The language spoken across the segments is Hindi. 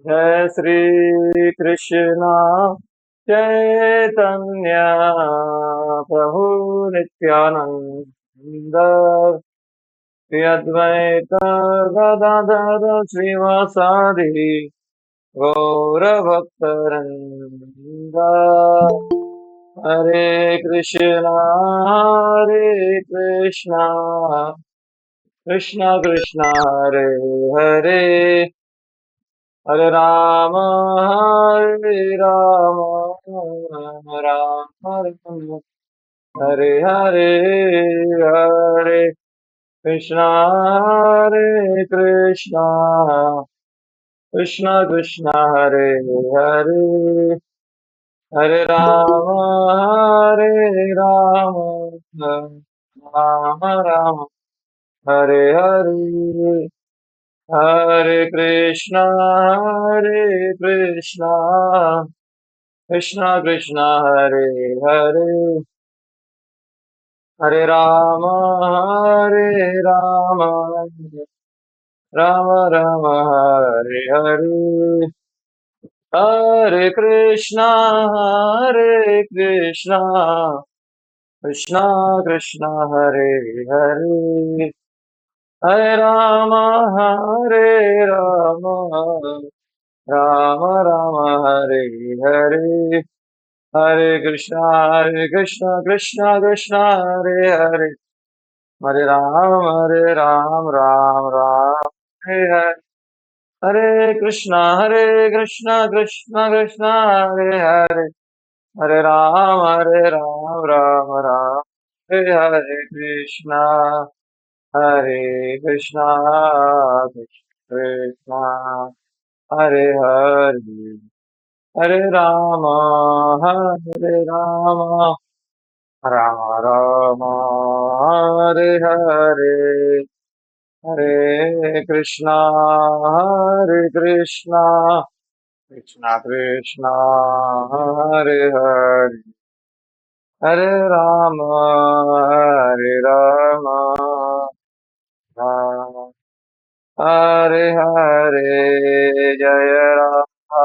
जय श्री कृष्ण चैतन्य प्रभु नित्यानंद श्री अद्वैत गदाधर श्रीवासादि गौरभक्तवृंद। हरे कृष्णा कृष्णा कृष्णा हरे हरे, हरे राम राम राम हरे हरे, हरे कृष्णा कृष्णा कृष्णा कृष्णा हरे हरे, हरे राम राम राम हरे हरे, हरे कृष्णा कृष्णा कृष्णा हरे हरे, हरे राम राम राम हरे हरे, हरे कृष्णा कृष्णा कृष्णा हरे हरे, हरे राम राम राम हरे हरे, हरे कृष्णा कृष्णा कृष्णा हरे हरे, हरे राम राम राम हरे हरे, हरे कृष्णा कृष्णा कृष्णा हरे हरे, हरे राम राम राम हरे हरे कृष्णा, हरे कृष्णा कृष्णा हरे हरे, हरे राम राम राम हरे हरे, हरे कृष्णा कृष्णा कृष्णा हरे हरे, हरे राम राम हरे हरे, जय राधा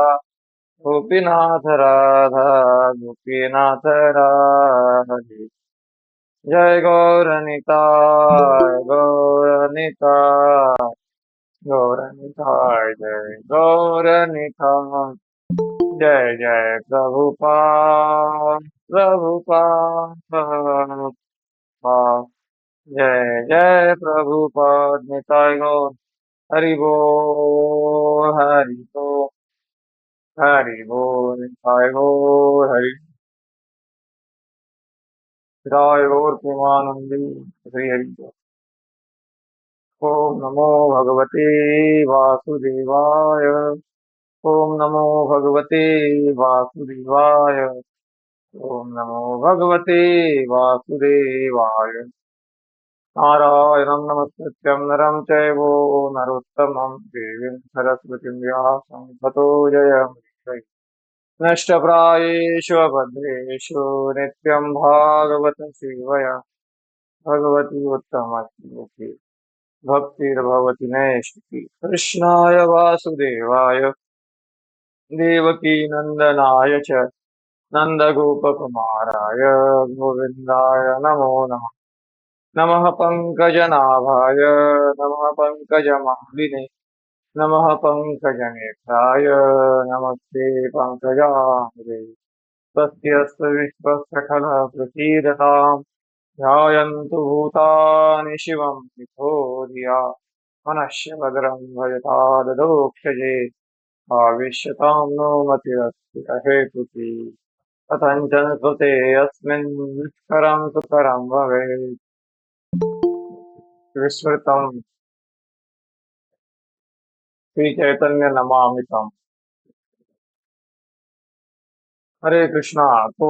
गोपीनाथ राधा गोपीनाथ राधे, जय गौरनिताय गौरनिताय जय गौरनिताय, जय जय प्रभुपाद जय जय प्रभुपाद निताय गौर, हरि बोल हरि बोल, हरि बोल निताय गौर हरि, निताय गौर प्रेमानंदी श्री हरि बोल। ओम नमो भगवते वासुदेवाय, ओम नमो भगवते वासुदेवाय, ओम नमो भगवते वासुदेवाय। नारायणं नमस्कृत्यं नरं चैव नरोत्तमं देवीं सरस्वतीं व्यासं ततो जयमुदीरये। नष्टप्रायेषु अभद्रेषु नित्यं भागवत सेवया भगवती उत्तमश्लोके भक्तिर्भवति नैष्टिकी। कृष्णाय वासुदेवाय देवकीनन्दनाय च नन्दगोपकुमाराय गोविन्दाय नमो नमः। नमः पङ्कजनाभाय नमः पङ्कजमालिने नमः पङ्कजनेत्राय नमस्ते पङ्कजाङ्घ्रे। स्वस्त्यस्तु विश्वस्य खलः प्रसीदताम्, ध्यायन्तु भूतानि शिवं मिथो धिया मनश्य भद्रं भजता ददोक्षजे, आविश्यतां नो मतिरस्ति अहेतुकी कथञ्चन कृते अस्मिन् दुष्करं सुकरं भवेत्। विस्मृतं श्री चैतन्य नमामितम। हरे कृष्णा। तो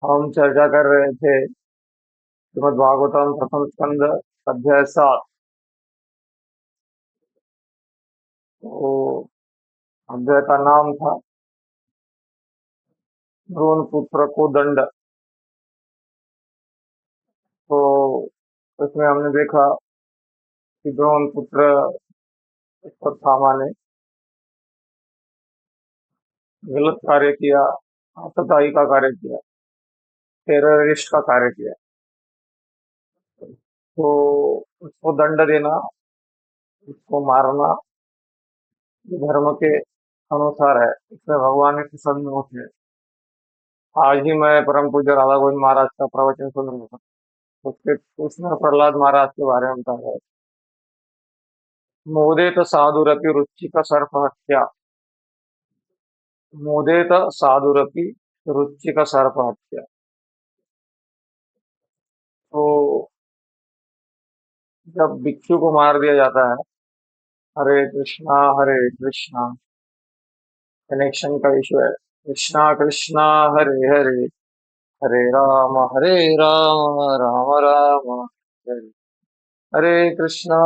हम चर्चा कर रहे थे श्रीमद् भागवतम प्रथम स्कंद अध्याय 7। तो अध्याय का नाम था द्रोण पुत्र को दंड। तो इसमें हमने देखा कि द्रोण पुत्र अश्वत्थामा ने गलत कार्य किया, आतताई का कार्य किया, टेररिस्ट का कार्य किया, तो उसको दंड देना, उसको मारना, ये धर्म के अनुसार है, इसमें भगवान के प्रसन्न होते हैं। आज ही मैं परम पूज्य राधा गोविंद महाराज का प्रवचन सुन रहा था। उसके उसमें प्रहलाद महाराज के बारे में बताया। मोदेत साधुरपि रुचिक सर्प हत्या। मोदेत साधुरपि रुचिक सर्प हत्या। तो जब भिक्षु को मार दिया जाता है, हरे कृष्णा कनेक्शन का इशू है। कृष्णा कृष्णा हरे हरे, हरे राम राम राम हरे हरे कृष्णा,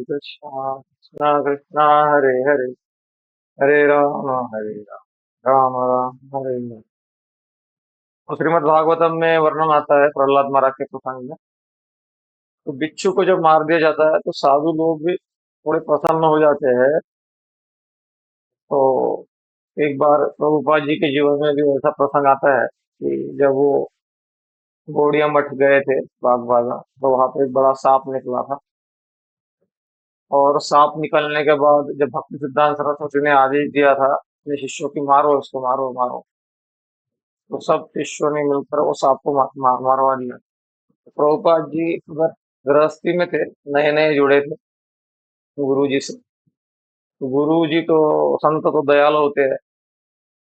कृष्णा कृष्णा हरे हरे, हरे राम राम हरे हरे। तो श्रीमद् भागवतम में वर्णन आता है प्रहलाद महाराज के प्रसंग में। तो बिच्छू को जब मार दिया जाता है तो साधु लोग भी थोड़े प्रसन्न हो जाते हैं। तो एक बार प्रभुपाद जी के जीवन में भी ऐसा प्रसंग आता है कि जब वो गौड़िया मठ गए थे बागबागा, तो वहां पे एक बड़ा सांप निकला था। और सांप निकलने के बाद जब भक्ति सिद्धांत सरस्वती ने आदेश दिया था अपने शिष्यों की, मारो उसको, मारो मारो, तो सब शिष्यों ने मिलकर वो सांप को मारवा दिया। तो प्रभुपाद जी उधर गृहस्थी में थे, नए नए जुड़े थे गुरु जी से। तो गुरु जी तो, संत तो दयालु होते हैं।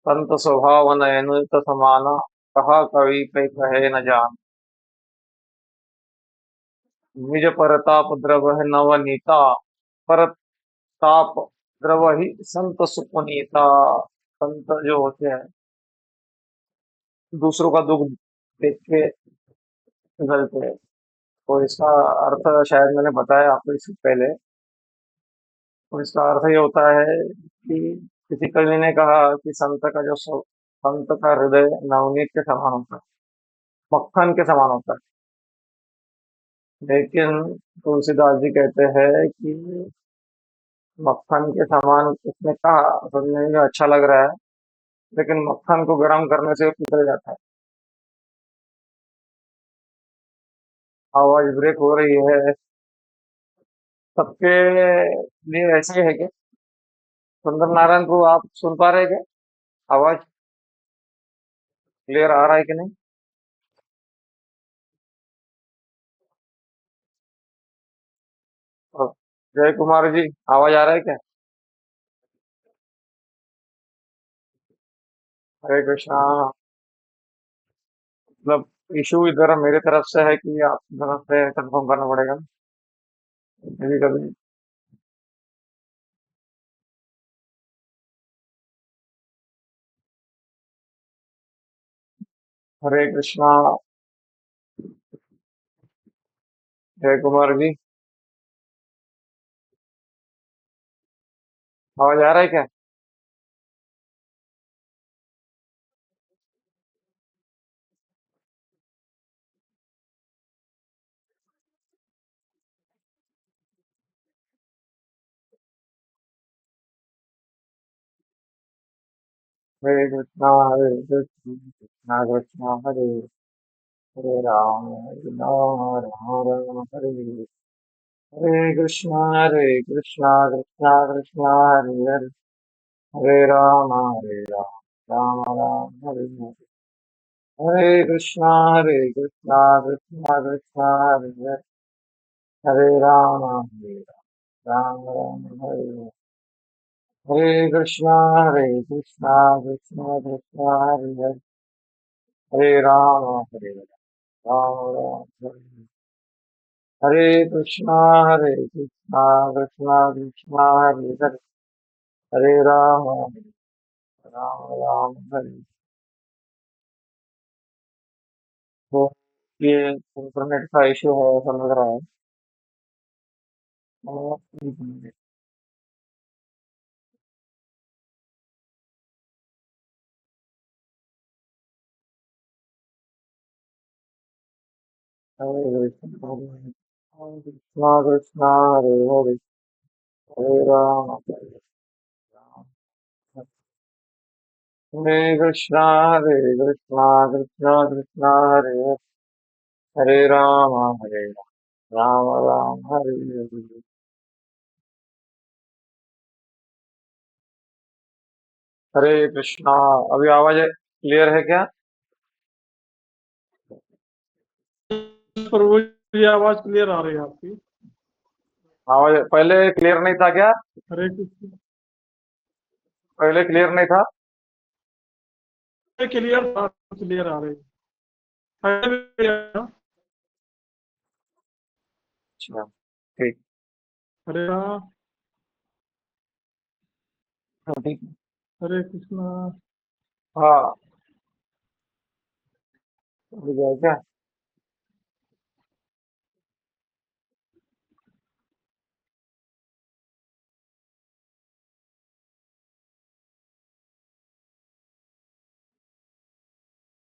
संत स्वभाव नयन समाना, कहा कवि पे कहे न जान। निज परताप द्रवह नवनीता, परताप द्रवहि संत सुपुनीता। संत जो होते हैं, दूसरों का दुख देख के पिघलते हैं। तो इसका अर्थ शायद मैंने बताया आपको इससे पहले। तो इसका अर्थ ये होता है कि किसी कवि ने कहा कि संत का हृदय नवनीत के समान होता है, मक्खन के समान होता है। लेकिन तुलसीदास जी कहते हैं कि मक्खन के समान उसने कहा, सुनने में अच्छा लग रहा है, लेकिन मक्खन को गर्म करने से वो पिघल जाता है। आवाज ब्रेक हो रही है सबके लिए, ऐसे ही है क्या? सुंदर नारायण को आप सुन पा रहे हैं क्या? आवाज क्लियर आ रहा है कि नहीं? और जय कुमार जी, आवाज आ रहा है क्या? हरे कृष्णा। मतलब इशू इधर मेरे तरफ से है कि आप तरफ से कंफर्म करना पड़ेगा? कभी कभी। हरे कृष्णा। जय कुमार जी, आवाज आ रहा है क्या? हरे कृष्णा, हरे कृष्णा, कृष्णा कृष्णा हरे हरे राम राम हरे हरे। हरे कृष्णा कृष्णा कृष्णा हरे हरे, हरे राम राम हरे हरे। हरे कृष्णा कृष्णा कृष्णा हरे हरे, हरे राम राम हरे हरे। हरे कृष्णा कृष्णा कृष्णा हरे हरे, हरे राम हरे हरे। हरे कृष्णा कृष्णा कृष्णा हरे हरे, हरे राम हरे। तो ये इंटरनेट का इश्यू है ऐसा लग रहा है। एक मिनट। हरे कृष्णा, कृष्णा कृष्णा हरे हरे, हरे राम हरे राम। हरे कृष्णा कृष्णा कृष्णा हरे हरे, हरे राम हरे राम राम राम हरे हरे। हरे कृष्णा। अभी आवाज क्लियर है क्या? पर वो ये आवाज क्लियर आ रही है आपकी। आवाज पहले क्लियर नहीं था क्या? हरे कृष्ण। पहले क्लियर नहीं था? क्लियर था, क्लियर आ रही है। पहले भी clear था। अच्छा, ठीक। हरे राम। हाँ, ठीक। हरे कृष्णा। हाँ, अभी गया क्या?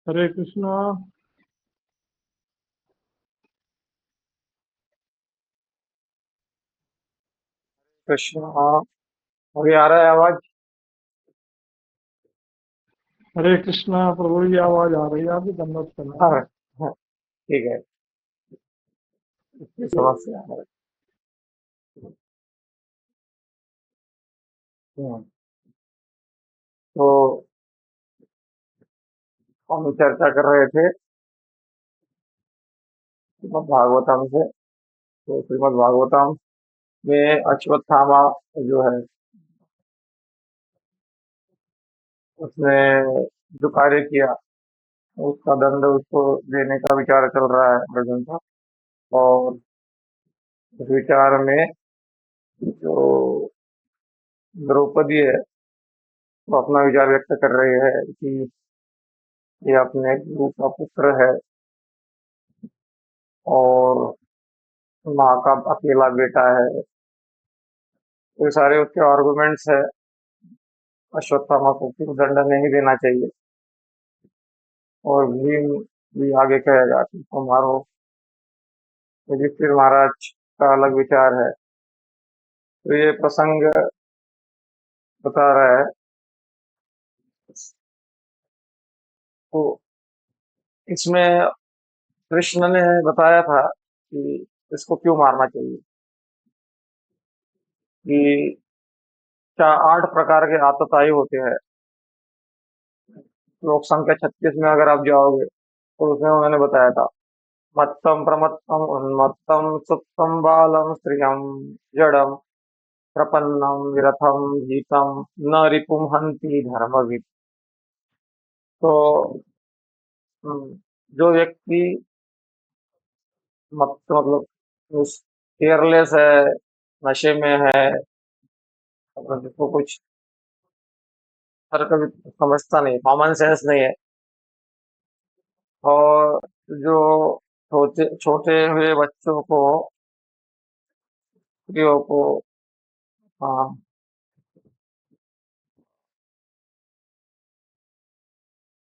हरे कृष्णा। कृष्णा। हाँ, अभी आ रहा है आवाज? हरे कृष्णा। प्रभु की आवाज आ रही है, आपकी दंडवत हाँ, करना है। हाँ, ठीक है। इसकी समस्या है। हम्म, तो हम चर्चा कर रहे थे श्रीमद् भागवतम से। तो श्रीमद् भागवतम में अश्वत्थामा जो है, उसने जो कार्य किया, उसका दंड उसको देने का विचार चल रहा है अर्जुन का। और उस विचार में जो द्रौपदी है, वो अपना विचार व्यक्त कर रही है कि ये अपने गुरु का पुत्र है और माँ का अकेला बेटा है। ये सारे उसके आर्गुमेंट्स है। अश्वत्थामा को क्यों दंड नहीं देना चाहिए। और भीम भी आगे कहेगा कि तुम मारो। युधिष्ठिर महाराज का अलग विचार है। तो ये प्रसंग बता रहा है। तो इसमें कृष्ण ने बताया था कि इसको क्यों मारना चाहिए। कि क्या 8 प्रकार के आतताई होते हैं। श्लोक संख्या 36 में अगर आप जाओगे तो उसमें उन्होंने बताया था। मत्तम प्रमत्तम उन्मत्तम सुप्तम बालम स्त्रियम जडम प्रपन्नम विरथम जीतम न रिपुम हंति धर्मविद। तो जो व्यक्ति मतलब उस केयरलेस है, नशे में है, मतलब जिसको कुछ हर कभी समझता नहीं, कॉमन सेंस नहीं है। और जो छोटे छोटे हुए बच्चों को, स्त्रियों को, हाँ,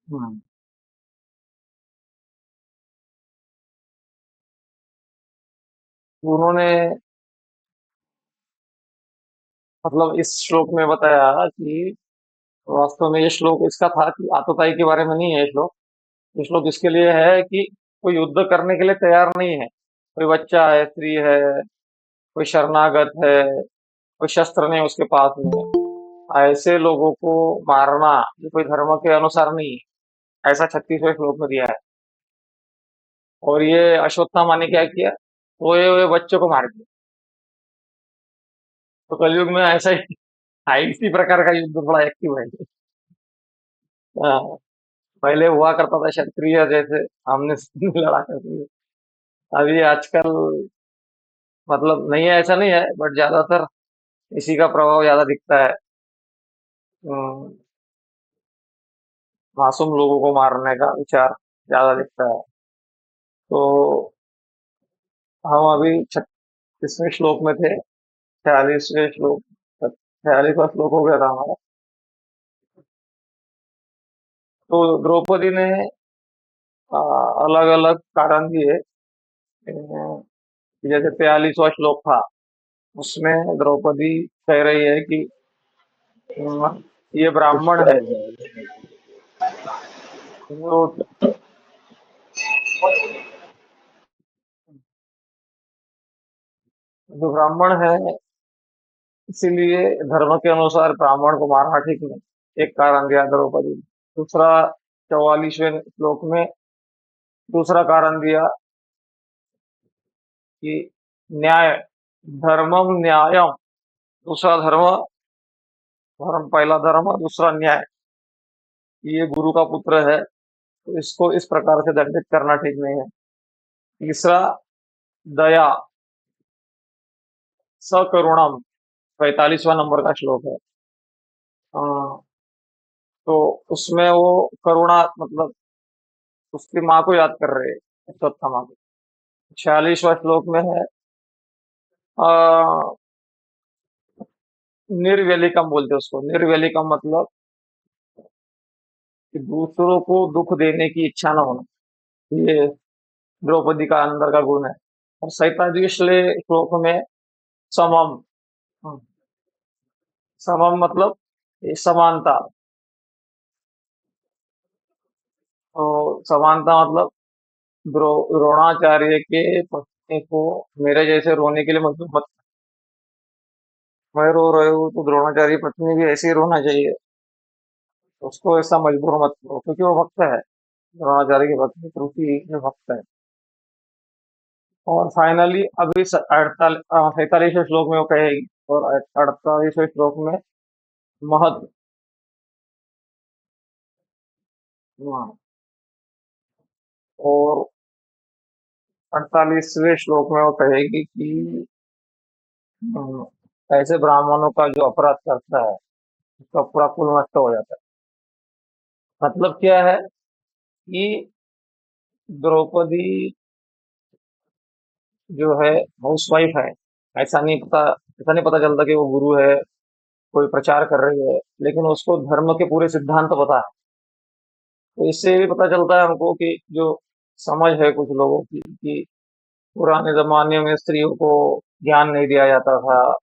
हम्म, उन्होंने मतलब इस श्लोक में बताया कि वास्तव में ये श्लोक इसका था कि आतताई के बारे में नहीं है। ये श्लोक इसके लिए है कि कोई युद्ध करने के लिए तैयार नहीं है। कोई बच्चा है, स्त्री है, कोई शरणागत है, कोई शस्त्र नहीं उसके पास में, ऐसे लोगों को मारना ये कोई धर्म के अनुसार नहीं है। ऐसा 36वें श्लोक में दिया है। और ये अश्वत्थामा ने क्या किया? सोए हुए बच्चों को मार दिया। तो कलयुग में ऐसा ही इसी प्रकार का युद्ध बड़ा एक्टिव है। हाँ, पहले हुआ करता था क्षत्रिय जैसे हमने लड़ा करते थे। अभी आजकल मतलब नहीं है, ऐसा नहीं है, बट ज्यादातर इसी का प्रभाव ज्यादा दिखता है। अम, मासूम लोगों को मारने का विचार ज्यादा दिखता है। तो हम अभी 36वें श्लोक में थे। 46वें श्लोक, 46वां श्लोक हो गया था हमारा। तो द्रौपदी ने अलग अलग कारण दिए। जैसे 43वां श्लोक था, उसमें द्रौपदी कह रही है कि ये ब्राह्मण है, जो जो ब्राह्मण है, इसीलिए धर्म के अनुसार ब्राह्मण को मारना ठीक नहीं, एक कारण दिया द्रौपदी ने। दूसरा, 44वें श्लोक में दूसरा कारण दिया कि न्याय, धर्मम न्यायम। दूसरा धर्म, धर्म पहला धर्म, दूसरा न्याय। ये गुरु का पुत्र है, तो इसको इस प्रकार से दंडित करना ठीक नहीं है। तीसरा, दया, सकरुणम, 45वां नंबर का श्लोक है। अ, तो उसमें वो करुणा मतलब उसकी माँ को याद कर रहे हैं, अश्वत्थामा को। 46वां श्लोक में है आ, निर्व्यलिकम बोलते हैं उसको। निर्व्यलिकम मतलब कि दूसरों को दुख देने की इच्छा न होना, ये द्रौपदी का अंदर का गुण है। और 47वें श्लोक में समम, समम मतलब ये समानता। तो समानता मतलब द्रोणाचार्य के पत्नी को मेरे जैसे रोने के लिए मजबूर मत। मैं रो रहे हूँ तो द्रोणाचार्य की पत्नी भी ऐसे ही रोना चाहिए। उसको ऐसा मजबूर मत करो, क्योंकि वो भक्त है। द्रोणाचार्य की पत्नी प्रीति में भक्त है। और फाइनली अभी 47वें श्लोक में वो कहेगी। और 48वें श्लोक में महत्व। हाँ, और 48वें श्लोक में वो कहेगी कि हम्म, ऐसे ब्राह्मणों का जो अपराध करता है उसका पूरा कुल नष्ट हो जाता है। मतलब क्या है कि द्रौपदी जो है हाउस वाइफ है। ऐसा नहीं पता चलता कि वो गुरु है, कोई प्रचार कर रही है, लेकिन उसको धर्म के पूरे सिद्धांत पता है। तो इससे भी पता चलता है हमको कि जो समझ है कुछ लोगों की कि पुराने जमाने में स्त्रियों को ज्ञान नहीं दिया जाता था,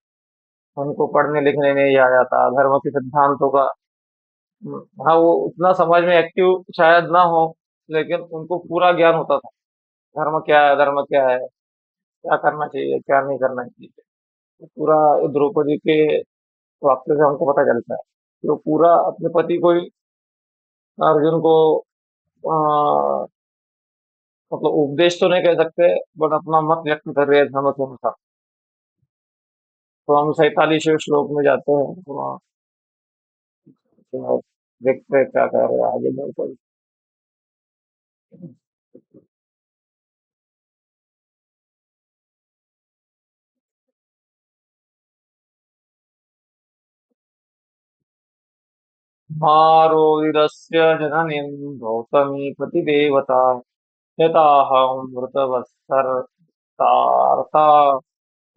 उनको पढ़ने लिखने नहीं आया था, धर्म के सिद्धांतों का। हाँ, वो उतना समाज में एक्टिव शायद ना हो, लेकिन उनको पूरा ज्ञान होता था। धर्म क्या है, धर्म क्या है, क्या करना चाहिए, क्या नहीं करना चाहिए। तो पूरा द्रौपदी के वाक्य से हमको पता चलता है कि वो पूरा अपने पति को ही, अर्जुन को अ, मतलब उपदेश तो नहीं कह सकते, बट अपना मत व्यक्त कर रहे हैं धर्म के अनुसार। तो हम 47वें श्लोक में जाते हैं, तो वहाँ देखते हैं क्या कह रहे हैं आगे बढ़कर। मारोदिरस्य जननीं गौतमी प्रतिदेवता यताहं मृतवत्सर्तार्ता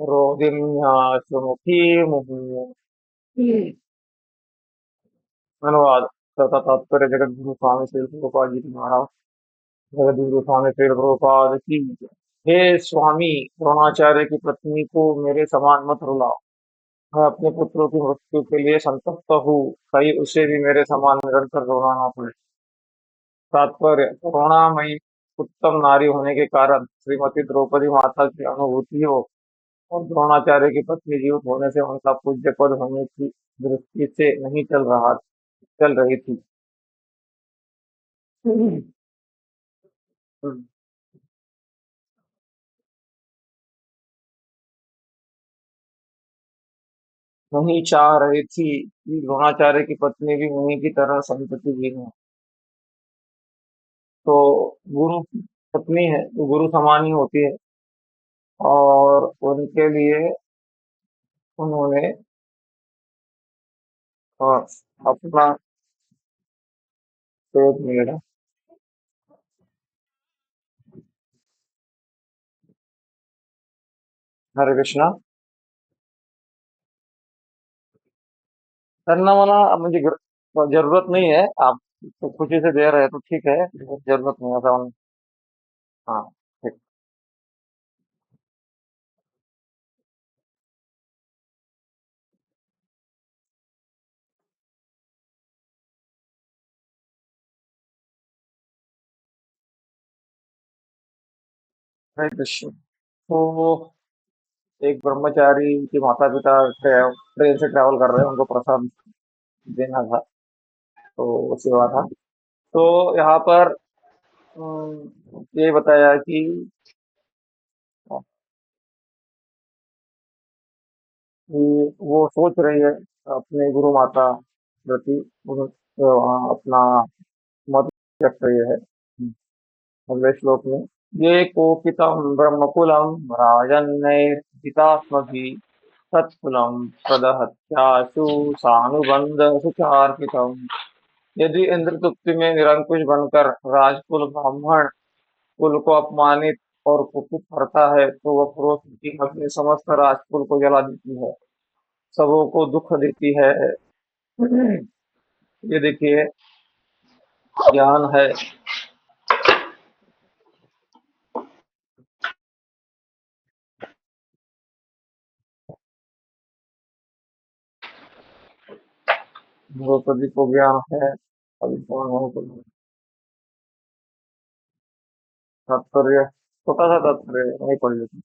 रोदिन्या सुमुखी मुहुः। अनुवाद तथा तात्पर्य जगत गुरु स्वामी श्री प्रभुपाद जी महाराज। जगत गुरु स्वामी श्री प्रभुपाद की जय। हे स्वामी, द्रोणाचार्य की पत्नी को मेरे समान मत रुलाओ। मैं अपने पुत्रों की मृत्यु के लिए संतप्त हूँ, कहीं उसे भी मेरे समान निरंतर रोना ना पड़े। तात्पर्य, करुणामयी उत्तम नारी होने के कारण श्रीमती द्रौपदी माता की अनुभूति हो, और द्रोणाचार्य की पत्नी जीवित होने से उनका पूज्य पद होने की दृष्टि से नहीं चल रही थी। हम्म। नहीं चाह रही थी कि द्रोणाचार्य की पत्नी भी उन्हीं की तरह संतति हो। तो गुरु की पत्नी है तो गुरु समान ही होती है। और उनके लिए उन्होंने अ, अपना पेट मेरा। हरे कृष्णा। करना वाला अब मुझे जरूरत नहीं है। आप तो खुशी से दे रहे हैं तो ठीक है, जरूरत नहीं है ऐसा हाँ, ठीक। हरे कृष्ण। तो एक ब्रह्मचारी के माता पिता ट्रेन से ट्रैवल कर रहे हैं, उनको प्रसाद देना था, तो वो सेवा था। तो यहाँ पर ये बताया कि वो सोच रही है अपने गुरु माता प्रति, अपना मत व्यक्त रही है अगले श्लोक में। ये कोकितम ब्रह्मकुलम राजन्नैर्जितात्मभिः तत्कुलम प्रदहत्याशु सानुबंध सुचार्पितम। यदि इंद्रतुक्ति में निरंकुश बनकर राजकुल ब्राह्मण कुल को अपमानित और कुपित करता है, तो वह क्रोध की अपने समस्त राजकुल को जला देती है, सबों को दुख देती है। ये देखिए, ज्ञान है। द्रौपदी को ज्ञान है। अभी कौन हो तो तात्पर्य, छोटा सा तात्पर्य नहीं पढ़ लेते।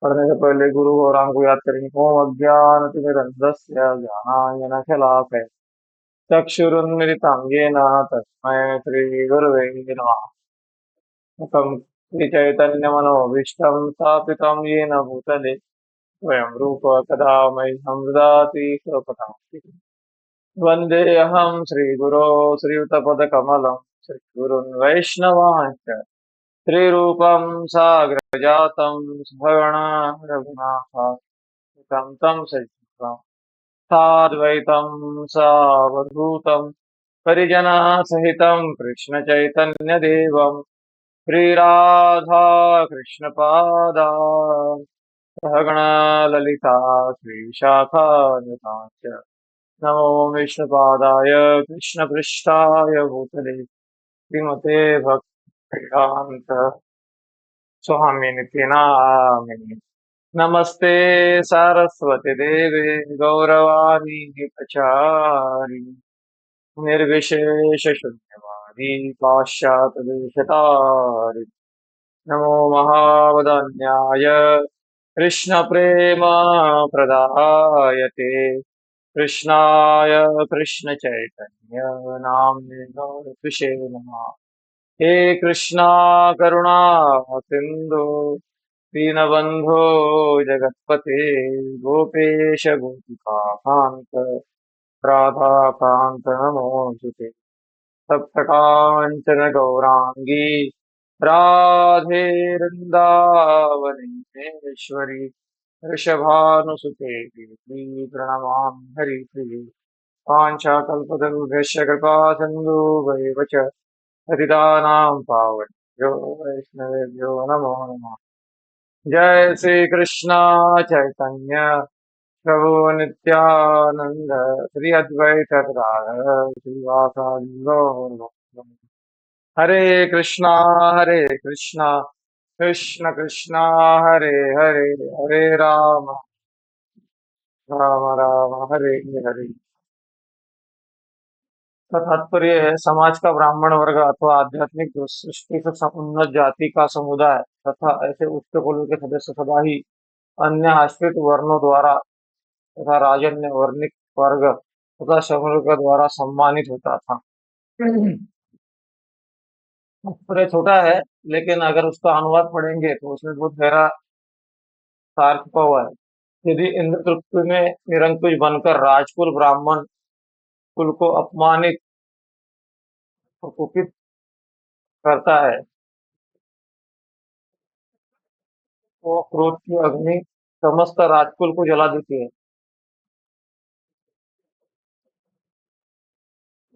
पढ़ने से पहले गुरु और राम को याद करेंगे। ओम अज्ञान तिमिरन्धस्य ज्ञानांजनशलाकया चक्षुरुन्मिलितं येन तस्मै श्रीगुरवे नमः। मुखं श्रीचैतन्यमनोभीष्टं स्थापितं येन भूतले स्वयं रूप कदा मह्यं ददाति स्वपदां। वन्देऽहं श्रीगुरो श्रीयुतपदकमलं श्रीगुरुन् वैष्णवांश्च श्रीरूपं साग्रजातं सहगणा रघुनाथान्वितं तं सजीवम् साद्वैतं सावधूतं परिजनसहितं कृष्णचैतन्यदेवं श्रीराधा कृष्णपादान् सहगणा ललिता श्रीशाखान्विताश्च नमो विष्णुपादाय कृष्णपृष्ठाय भूतले श्रीमते भक्तिवेदान्त स्वामिनिति नामिने। नमस्ते सरस्वती देवे गौरवाणी प्रचारिणि निर्विशेष शून्यवादी पाश्चात्य नमो महावदन्याय कृष्णप्रेम प्रदायते कृष्णाय कृष्णचैतन्य नाम्ने गौरविषे नमः। हे कृष्णा करुणा सिन्धु दीनबन्धो जगत्पते गोपेश गोपिकान्त राधाकान्त नमोऽस्तुते। सप्तकाञ्चन गौराङ्गी राधे वृन्दावनेश्वरी वृषभानुसुते देवी प्रणमामि हरिप्रिये। वाञ्छाकल्पतरुभ्यश्च कृपा सिन्धुभैव च पतितानां पावनेभ्यो वैष्णवेभ्यो नमो नमः। जय श्री कृष्ण चैतन्य प्रभु नित्यानंद श्री अद्वैत गदाधर श्रीवासादि गौर भक्तवृंद। हरे कृष्णा कृष्ण कृष्णा हरे हरे, हरे राम राम राम हरे हरे। का तात्पर्य है, समाज का ब्राह्मण वर्ग अथवा आध्यात्मिक सृष्टि से उन्नत जाति का समुदाय तथा ऐसे उच्च कुल के सदस्य सदा ही अन्य आश्रित वर्णों द्वारा तथा राजन्य वर्णिक वर्ग तथा समूह द्वारा सम्मानित होता था। तात्पर्य छोटा है, लेकिन अगर उसका अनुवाद पढ़ेंगे तो उसमें बहुत गहरा सार छुपा हुआ है। यदि इंद्रपृथ्वी में निरंकुश बनकर राजकुल ब्राह्मण कुल को अपमानित और कुपित करता है, तो क्रोध की अग्नि समस्त राजकुल को जला देती है।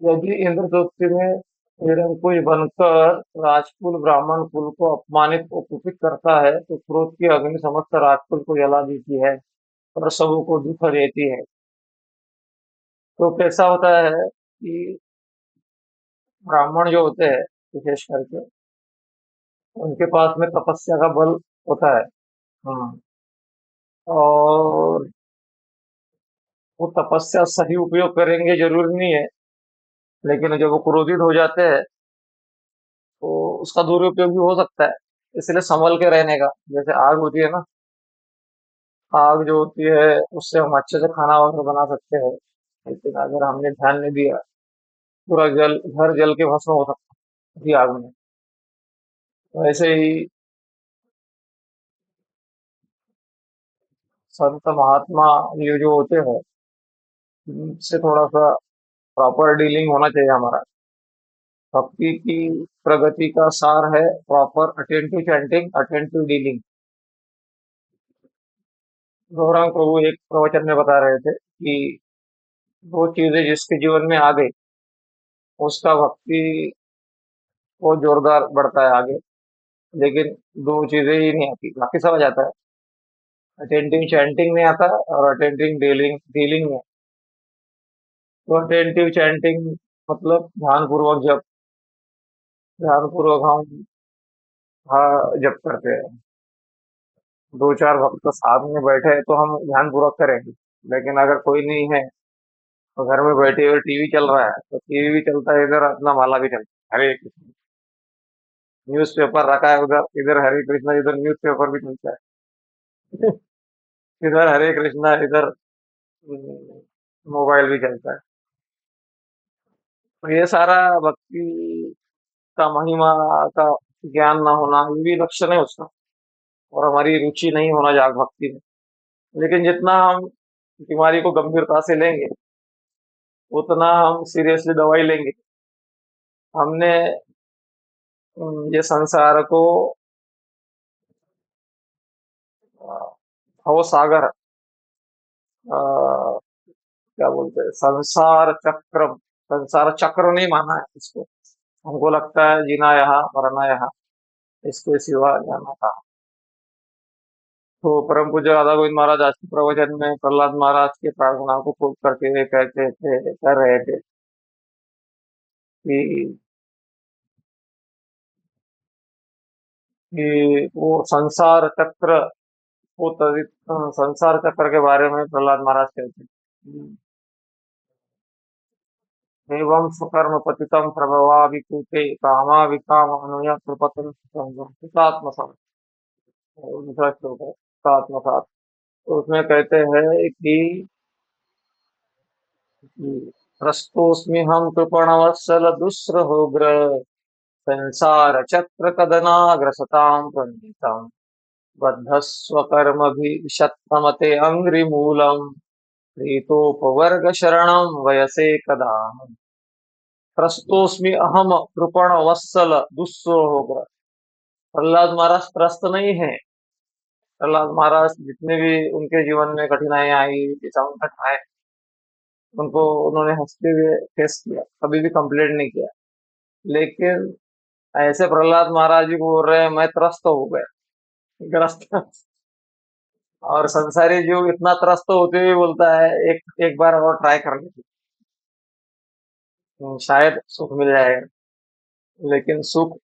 यदि इंद्रपृथ्वी में निरंकुश बनकर राजकुल ब्राह्मण कुल को अपमानित और कुपित करता है, तो क्रोध की अग्नि समस्त राजकुल को जला देती है और सबों को दुख देती है। तो कैसा होता है कि ब्राह्मण जो होते हैं, विशेष करके उनके पास में तपस्या का बल होता है। हाँ, और वो तपस्या सही उपयोग करेंगे जरूरी नहीं है, लेकिन जब वो क्रोधित हो जाते हैं तो उसका दुरुपयोग भी हो सकता है। इसलिए संभल के रहने का। जैसे आग होती है ना, आग जो होती है उससे हम अच्छे से खाना वगैरह बना सकते हैं, लेकिन अगर हमने ध्यान नहीं दिया, पूरा जल घर जल के भस्म हो सकता है उसी आग में। वैसे ही संत महात्मा ये जो होते हैं, इनसे थोड़ा सा प्रॉपर डीलिंग होना चाहिए हमारा। भक्ति की प्रगति का सार है proper attentive chanting, attentive dealing. Gaurang प्रभु एक प्रवचन में बता रहे थे कि वो चीजें जिसके जीवन में आ गई, उसका भक्ति वो जोरदार बढ़ता है आगे। लेकिन दो चीजें ही नहीं आती, बाकी सब आ जाता है। अटेंटिव चैंटिंग नहीं आता और अटेंटिव डीलिंग डीलिंग में। तो अटेंटिव चैंटिंग मतलब ध्यान पूर्वक हम हाँ जप करते हैं। दो चार भक्त साथ में बैठे हैं तो हम ध्यान पूर्वक करेंगे। लेकिन अगर कोई नहीं है तो घर में बैठे हुए टीवी चल रहा है, तो टीवी भी चलता है इधर, अपना माला भी चलता है, हरे कृष्ण। न्यूज पेपर रखा है उधर, इधर हरे कृष्णा, इधर न्यूज पेपर भी चलता है। इधर हरे कृष्णा, इधर मोबाइल भी चलता है। तो ये सारा भक्ति का महिमा का ज्ञान ना होना, ये भी लक्षण है उसका। और हमारी रुचि नहीं होना जाग भक्ति में। लेकिन जितना हम बीमारी को गंभीरता से लेंगे, उतना हम सीरियसली दवाई लेंगे। हमने ये संसार को भव सागर, क्या बोलते हैं, संसार चक्र नहीं माना है इसको। हमको लगता है जीना यहाँ मरना यहाँ, इसके सिवा जाना था। तो परम पूज्य राधा गोविंद महाराज आज के प्रवचन में प्रहलाद महाराज की प्रार्थना को कोट करके हुए कहते थे, कह रहे थे कि वो संसार चक्र, संसार चक्र के बारे में प्रहलाद महाराज कहते हैं। एवं स्वकर्म पतितम प्रभवा विकूते कामा विकाम अनुय प्रपतन आत्मसात, दूसरा श्लोक है आत्मसात। तो उसमें कहते हैं कि प्रस्तोस्मि हम कृपणवत्सल दुस्रहोग्र संसार चक्र कदनाग्रसतां प्रणीतम् बद्धस्व कर्मभिः अंग्रिमूलम् प्रीतोपवर्ग शरणं वयसे कदा। त्रस्तोस्मि अहम कृपण वत्सल दुस्सहोग्र। प्रहलाद महाराज त्रस्त नहीं है। प्रहलाद महाराज जितने भी उनके जीवन में कठिनाई आई, संकट आए, उनको उन्होंने हंसते हुए फेस किया, कभी भी कंप्लेंट नहीं किया। लेकिन ऐसे प्रहलाद महाराज जी को बोल रहे हैं मैं त्रस्त हो गया, ग्रस्त। और संसारी जीव इतना त्रस्त होते हुए बोलता है एक एक बार और ट्राई कर लेते, शायद सुख मिल जाएगा। लेकिन सुख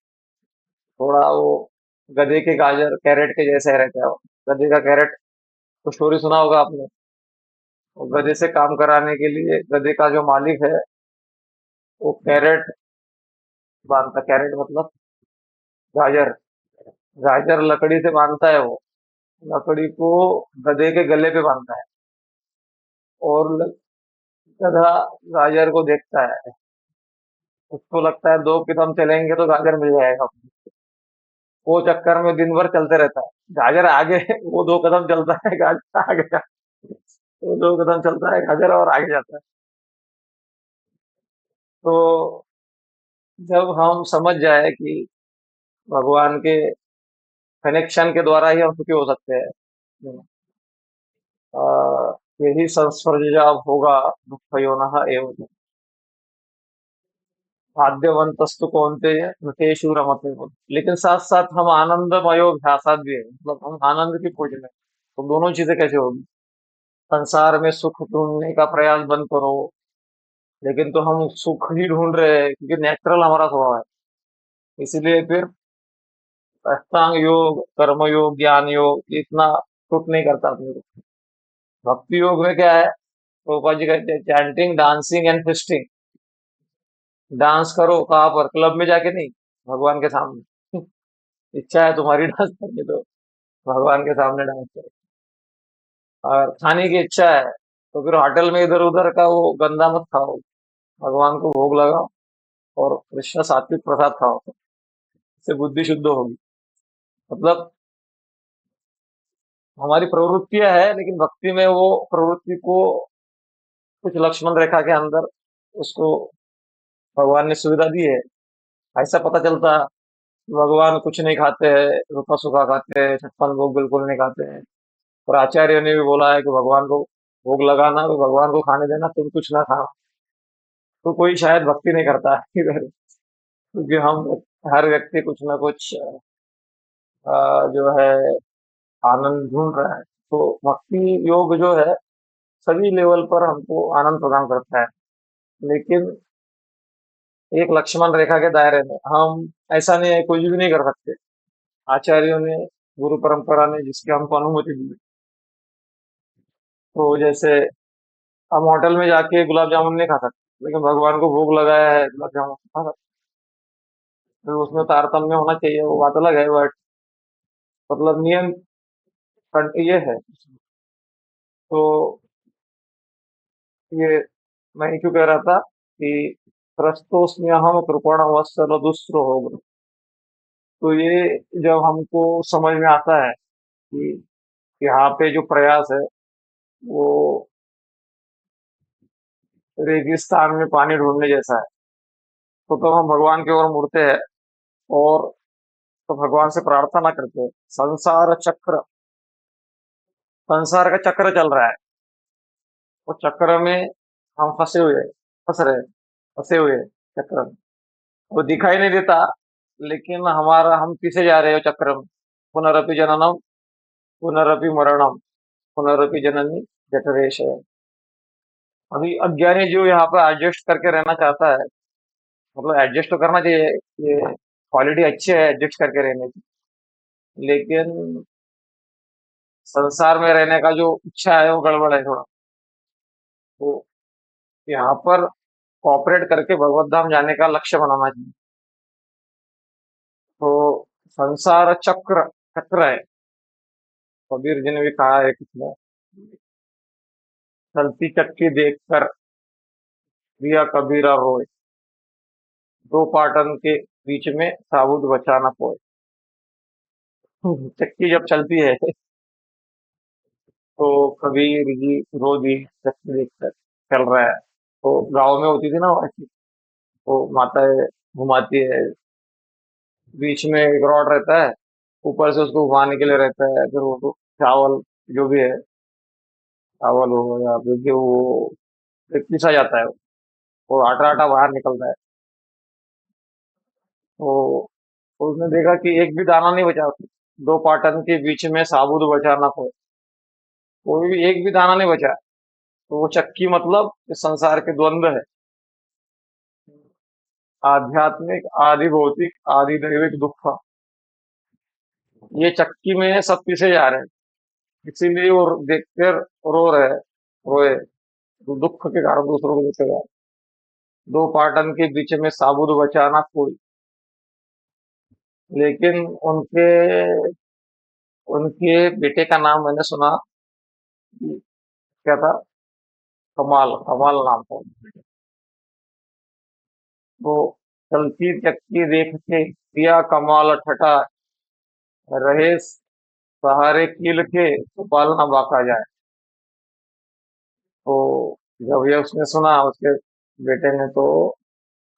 थोड़ा वो गधे के गाजर कैरेट के जैसे रहता है। वो गधे का कैरेट, तो स्टोरी सुना होगा आपने। वो गधे से काम कराने के लिए गधे का जो मालिक है, वो कैरेट बांधता, कैरेट मतलब गाजर, गाजर लकड़ी से बांधता है वो। लकड़ी को गधे के गले पे बांधता है। और गधा गाजर को देखता है, उसको लगता है 2 कदम चलेंगे तो गाजर मिल जाएगा। वो चक्कर में दिन भर चलते रहता है। गाजर आगे, वो 2 कदम चलता है, गाजर आ गया। वो 2 कदम चलता है गाजर और आगे जाता है। तो जब हम समझ जाए कि भगवान के कनेक्शन के द्वारा ही हम सुखी हो सकते हैं, आ, यही संस्पर्श होगा दुःखयोनः एव आद्यवंतस्तु कौन्तेय नृतेषु रमते। लेकिन साथ साथ हम आनंदमयो ध्यासात भी है, मतलब हम आनंद की खोज में। तो दोनों चीजें कैसे होगी? संसार में सुख ढूंढने का प्रयास बंद करो, लेकिन तो हम सुख ही ढूंढ रहे हैं क्योंकि नेचुरल हमारा स्वभाव है। इसीलिए फिर अष्टांग योग, कर्म योग, ज्ञान योग ये इतना सूट नहीं करता अपने को। भक्ति योग में क्या है, गोपाल जी कहते हैं chanting, dancing and fisting. Dance करो कहाँ पर? क्लब में जाके नहीं, भगवान के सामने। इच्छा है तुम्हारी डांस करनी तो भगवान के सामने डांस करो। और खाने की इच्छा है तो फिर होटल में इधर उधर का वो गंदा मत खाओ, भगवान को भोग लगाओ और कृष्ण सात्विक प्रसाद खाओ, इससे बुद्धि शुद्ध होगी। मतलब हमारी प्रवृत्तियां है, लेकिन भक्ति में वो प्रवृत्ति को कुछ लक्ष्मण रेखा के अंदर उसको भगवान ने सुविधा दी है। ऐसा पता चलता कि भगवान कुछ नहीं खाते हैं, रूखा सूखा खाते हैं, छप्पन भोग बिल्कुल नहीं खाते हैं। और आचार्य ने भी बोला है कि भगवान को भोग लगाना तो भगवान को खाने देना, तुम कुछ ना खाना। तो कोई शायद भक्ति नहीं करता है इधर, क्योंकि हम हर व्यक्ति कुछ ना कुछ जो है आनंद ढूंढ रहा है। तो भक्ति योग जो है सभी लेवल पर हमको आनंद प्रदान करता है, लेकिन एक लक्ष्मण रेखा के दायरे में हम ऐसा नहीं है, कुछ भी नहीं कर सकते। आचार्यों ने, गुरु परंपरा ने जिसकी हमको अनुमति दी, तो जैसे हम होटल में जाके गुलाब जामुन नहीं खा सकते, लेकिन भगवान को भोग लगाया है गुलाब जामुन खा सकते। तो उसमें तारतम्य होना चाहिए, वो बात अलग है, बट मतलब नियम ये है। तो ये मैं क्यों कह रहा था कि त्रस्तोस्म्यहम कृपण वत्सल दुस्रो हो। तो ये जब हमको समझ में आता है कि यहाँ पे जो प्रयास है वो रेगिस्तान में पानी ढूंढने जैसा है, तो हम भगवान की ओर मुड़ते हैं और तो भगवान से प्रार्थना करते हैं। संसार चक्र, संसार का चक्र चल रहा है, वो चक्र में हम फंसे हुए हैं, फंस रहे हैं, फंसे हुए हैं चक्र में। वो दिखाई नहीं देता, लेकिन हमारा हम पीछे जा रहे हो चक्र में। पुनरपि जननम, पुनरपि मरणम, पुनरपि जननी जठरेश है। अभी अज्ञानी जो यहाँ पे एडजस्ट करके रहना चाहता है, मतलब एडजस्ट तो करना चाहिए, ये क्वालिटी अच्छी है एडजस्ट करके रहने की, लेकिन संसार में रहने का जो इच्छा है वो गड़बड़ है थोड़ा। तो यहाँ पर कॉपरेट करके भगवत धाम जाने का लक्ष्य बनाना चाहिए। तो संसार चक्र, चक्र है। कबीर जी ने भी कहा है किसने, चलती चक्की देखकर प्रिया कबीरा रोए, दो पाटन के बीच में साबुत बचा न कोई। चक्की जब चलती है तो कबीर जी रो दी चक्की देखकर, चल रहा है। तो गांव में होती थी ना वैसी, तो माताएं घुमाती है, बीच में एक रॉड रहता है, ऊपर से उसको घुमाने के लिए रहता है, फिर वो चावल जो भी है, चावल हो या फिर जो वो एक पिसा जाता है, वो आटा आटा बाहर निकलता है। तो उसने देखा कि एक भी दाना नहीं बचा, दो पाटन के बीच में साबुत बचा ना कोई भी एक भी दाना नहीं बचा। तो वो चक्की मतलब इस संसार के द्वंद्व है, आध्यात्मिक आदि भौतिक आदि दैविक दुख। ये चक्की में सब पीछे जा रहे हैं, इसीलिए वो देखकर रो रहे हैं, रोए, तो दुख के कारण दूसरों को देखे जा रहे हैं। दो पाटन के बीच में साबुत बचाना कोई, लेकिन उनके उनके बेटे का नाम मैंने सुना, क्या था, कमाल, कमाल नाम था। वो चलती चक्की देख के दिया कमाल ठटा, रहे सहारे कील के तो पालना बाका जाए। तो जब ये उसने सुना उसके बेटे ने, तो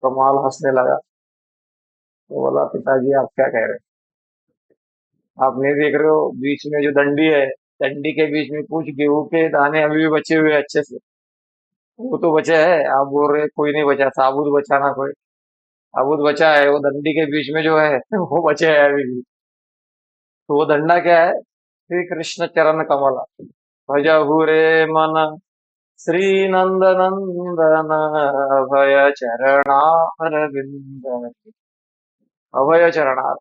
कमाल हंसने लगा। तो बोला, पिताजी आप क्या कह रहे हैं, आप नहीं देख रहे हो बीच में जो डंडी है, डंडी के बीच में कुछ गेहूं के दाने अभी भी बचे हुए हैं अच्छे से, वो तो बचा है। आप बोल रहे हैं कोई नहीं बचा, साबुत बचा ना कोई, साबुत बचा है, वो डंडी के बीच में जो है वो बचे है अभी भी। तो वो डंडा क्या है, श्री कृष्ण चरण कमल, भजहु रे मन श्री नंद नंदन, अभय चरणारविंद, अभय चरणार।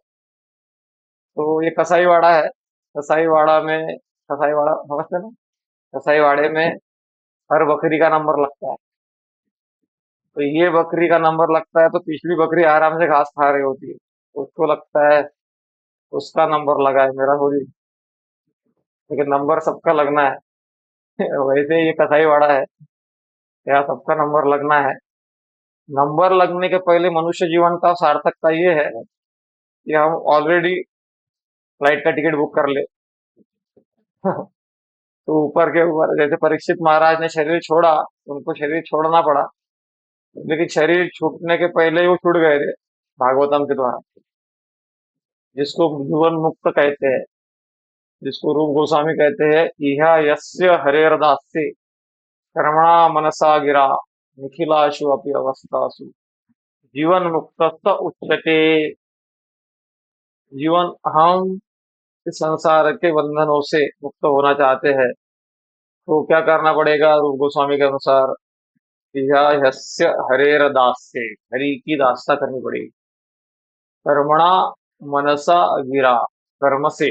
तो ये कसाईवाड़ा है, कसाईवाड़ा में, कसाईवाड़ा समझते हैं ना, कसाईवाड़े में हर बकरी का नंबर लगता है। तो ये बकरी का नंबर लगता है तो पिछली बकरी आराम से घास खा रही होती है, उसको लगता है उसका नंबर लगा है, मेरा थोड़ी। लेकिन नंबर सबका लगना है। वैसे ये कसाईवाड़ा है, यहाँ सबका नंबर लगना है। नंबर लगने के पहले मनुष्य जीवन का सार्थकता ये है कि हम ऑलरेडी फ्लाइट का टिकट बुक कर ले। तो ऊपर के ऊपर जैसे परीक्षित महाराज ने शरीर छोड़ा, उनको शरीर छोड़ना पड़ा, लेकिन शरीर छूटने के पहले ही वो छूट गए थे भागवतम के द्वारा, जिसको जीवन मुक्त कहते हैं, जिसको रूप गोस्वामी कहते हैं, इह यस्य हरेर्दास्ये कर्मणा मनसा गिरा निखिलाशु अपि अवस्थासु जीवन मुक्त उच्यते। जीवन हम इस संसार के बंधनों से मुक्त होना चाहते हैं, तो क्या करना पड़ेगा रूप गोस्वामी के अनुसार? यह यस्य हरेर दास्य, हरि की दास्ता करनी पड़ेगी। कर्मणा मनसा गिरा, कर्म से,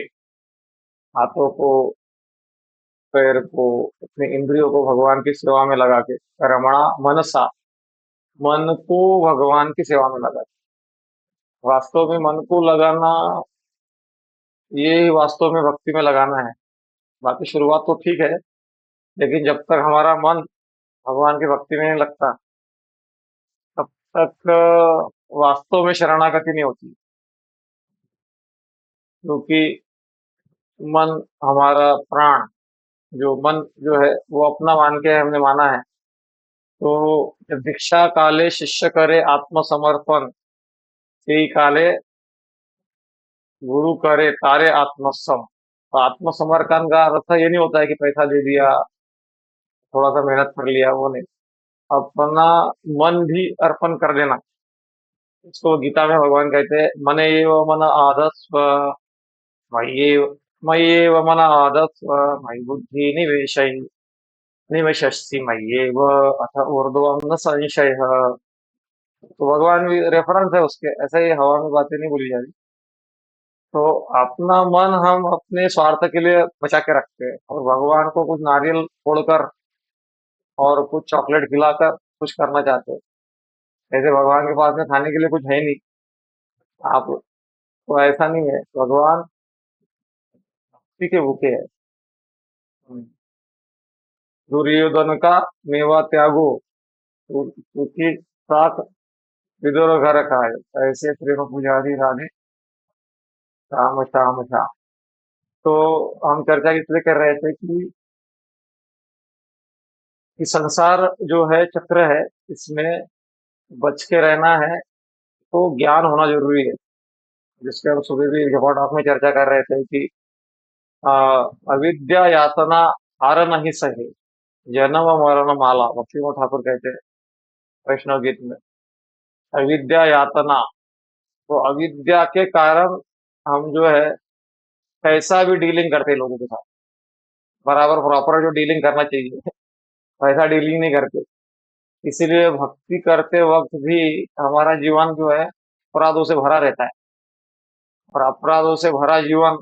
हाथों को, पैर को, अपने इंद्रियों को भगवान की सेवा में लगा के, कर्मणा मनसा, मन को भगवान की सेवा में लगा के। वास्तव में मन को लगाना, ये ही वास्तव में भक्ति में लगाना है। बाकी शुरुआत तो ठीक है, लेकिन जब तक हमारा मन भगवान की भक्ति में नहीं लगता, तब तक वास्तव में शरणागति नहीं होती। क्योंकि मन, हमारा प्राण, जो मन जो है वो अपना मान के हमने माना है। तो जब दीक्षा काले शिष्य करे आत्मसमर्पण, ते काले गुरु करे तारे आत्मसम। तो आत्मसमर्पण का अर्थ ये नहीं होता है कि पैसा दे दिया, थोड़ा सा मेहनत कर लिया, वो नहीं। अपना मन भी अर्पण कर देना। इसको गीता में भगवान कहते हैं, मन एव मन आधस्व मय्येव मय्येव मन आधत्स्व मयि बुद्धि निवेशस्ति मय्येव अथ ऊर्ध्वं न संशयः। तो भगवान भी रेफरेंस है उसके, ऐसे ही हवा में बातें नहीं बोली जा रही। तो अपना मन हम अपने स्वार्थ के लिए बचा के रखते हैं, और भगवान को कुछ नारियल फोड़कर और कुछ चॉकलेट खिलाकर कुछ करना चाहते हैं। ऐसे भगवान के पास में खाने के लिए कुछ है नहीं। आप, तो ऐसा नहीं है, भगवान उसी के भूखे है। दुर्योधन का मेवा त्यागो, क्योंकि साथ विदुर घर खाए, ऐसे प्रेम पुजारी राधे श्याम श्याम श्याम। तो हम चर्चा इसलिए कर रहे थे कि संसार जो है चक्र है, इसमें बच के रहना है तो ज्ञान होना जरूरी है। जिसके हम सुबह भी झपाटॉप में चर्चा कर रहे थे कि आ, अविद्या यातना हार नहीं सहे, जन्म मरण माला, भक्ति ठाकुर कहते हैं वैष्णव गीत में। अविद्या यातना, तो अविद्या के कारण हम जो है कैसा भी डीलिंग करते हैं लोगों के साथ, बराबर प्रॉपर जो डीलिंग करना चाहिए वैसा डीलिंग नहीं करते। इसीलिए भक्ति करते वक्त भी हमारा जीवन जो है अपराधों से भरा रहता है, और अपराधों से भरा जीवन,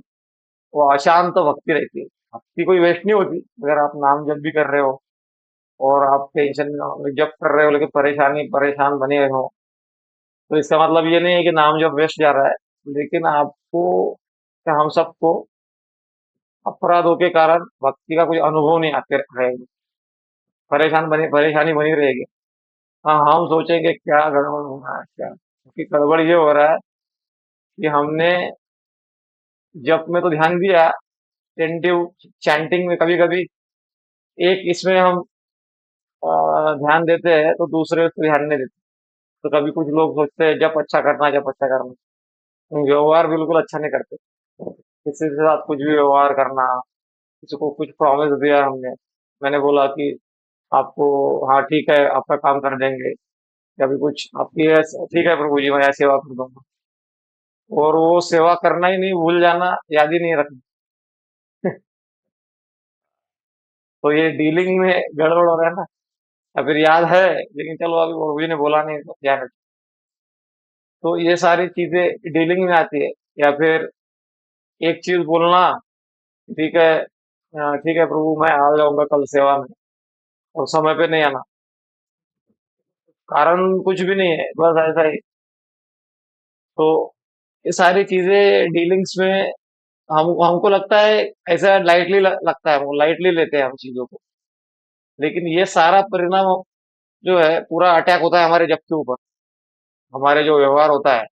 वो अशांत भक्ति रहती है। भक्ति कोई वेस्ट नहीं होती। अगर आप नाम जप भी कर रहे हो और आप टेंशन में जप कर रहे हो, लेकिन परेशान बने हुए हो, तो इसका मतलब ये नहीं है कि नाम जप वेस्ट जा रहा है। लेकिन आपको या हम सबको अपराधों के कारण भक्ति का कोई अनुभव नहीं आते रहेगा, परेशानी बनी रहेगी। हाँ, हम सोचेंगे क्या गड़बड़ हो रहा है, क्या, क्योंकि गड़बड़ ये हो रहा है कि हमने जप में तो ध्यान दिया, टेंटिव चैंटिंग में कभी कभी एक इसमें हम ध्यान देते हैं तो दूसरे उस पर ध्यान नहीं देते। तो कभी कुछ लोग सोचते हैं जप अच्छा करना, जप अच्छा करना, व्यवहार बिल्कुल अच्छा नहीं करते। किसी के साथ कुछ भी व्यवहार करना, किसी को कुछ प्रॉमिस दिया हमने, मैंने बोला कि आपको, हाँ ठीक है आपका काम कर देंगे, कभी कुछ आपकी ठीक है प्रभु जी मैं ऐसे सेवा कर दूंगा, और वो सेवा करना ही नहीं, भूल जाना, याद ही नहीं रखना। तो ये डीलिंग में गड़बड़ हो रहा है ना। या फिर याद है लेकिन चलो अभी प्रभु जी ने बोला नहीं तो ध्यान रख। तो ये सारी चीजें डीलिंग में आती है। या फिर एक चीज बोलना, ठीक है, ठीक है प्रभु मैं आ जाऊंगा कल सेवा में, और समय पे नहीं आना, कारण कुछ भी नहीं है, बस ऐसा ही। तो ये सारी चीजें डीलिंग्स में हम हमको लगता है ऐसा लाइटली लगता है, वो लाइटली लेते हैं हम चीजों को। लेकिन ये सारा परिणाम जो है पूरा अटैक होता है हमारे जब के ऊपर, हमारे जो व्यवहार होता है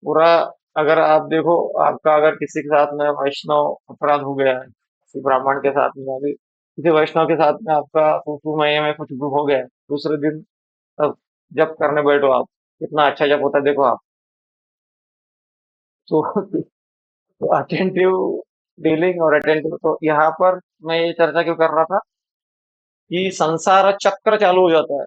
पूरा। अगर आप देखो, आपका अगर किसी के साथ में वैष्णव अपराध हो गया है, किसी ब्राह्मण के साथ में, अभी किसी वैष्णव के साथ में आपका फूफू महीने में कुछ भी हो गया है, दूसरे दिन अब जप करने बैठो आप, कितना अच्छा जप होता है देखो आप। तो, तो अटेंटिव डीलिंग और अटेंटिव, तो यहाँ पर मैं ये चर्चा क्यों कर रहा था कि संसार चक्र चालू हो जाता है।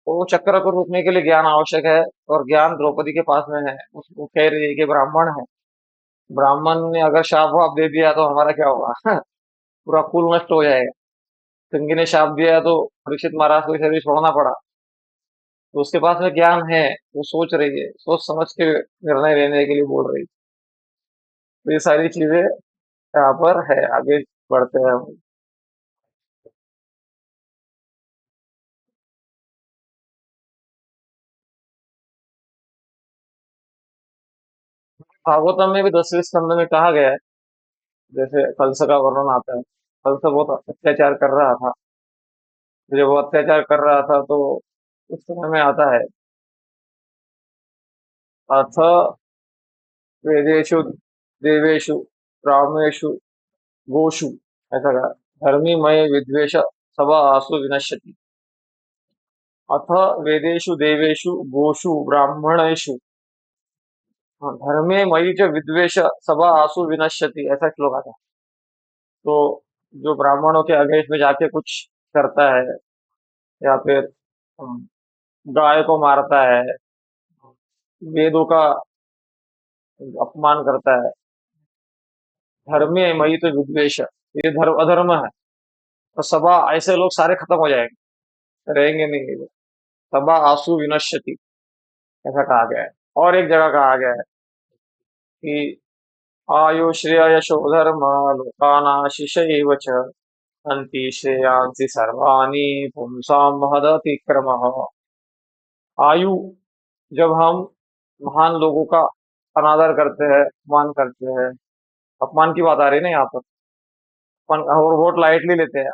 तो वो चक्र को रोकने के लिए ज्ञान आवश्यक है, और ज्ञान द्रौपदी के पास में है। उसको कह रही है कि ब्राह्मण है, ब्राह्मण ने अगर शाप वाप दे दिया तो हमारा क्या होगा? पूरा कुल नष्ट हो जाएगा। गंगे ने शाप दिया तो परीक्षित महाराज को शरीर छोड़ना पड़ा। तो उसके पास में ज्ञान है, वो सोच रही है, सोच समझ के निर्णय लेने के लिए बोल रही है। तो ये सारी चीजें यहाँ पर है। आगे बढ़ते हैं हम। भागवतम में भी 10वें स्कंद में कहा गया है, जैसे कंस का वर्णन आता है। कंस बहुत अत्याचार कर रहा था। जब वो अत्याचार कर रहा था तो उस समय में आता है, अथ वेदेषु देवेषु ब्राह्मणेषु गोषु, ऐसा कहा, धर्मी मय विद्वेष सभा आसु विनश्यति। अथ वेदेषु देवेषु गोषु ब्राह्मणेषु, हाँ, धर्मे मयि च विद्वेष सभा आसु विनश्यति, ऐसा श्लोक आता है। तो जो ब्राह्मणों के अगेंस्ट में जाके कुछ करता है, या फिर गाय को मारता है, वेदों का अपमान करता है, धर्मे मयि तो विद्वेष, ये धर्म अधर्म है, तो सभा ऐसे लोग सारे खत्म हो जाएंगे, रहेंगे नहीं ये। सभा आसु विनश्यति, ऐसा कहा गया है। और एक जगह कहा गया है कि आयु श्रेय यशो धर्म लोकानाशिषैव च हन्ति श्रेयांसि सर्वाणि पुंसां महदतिक्रमः। आयु, जब हम महान लोगों का अनादर करते हैं, अपमान करते हैं, अपमान की बात आ रही है ना यहाँ पर, अपन और वोट लाइटली लेते हैं,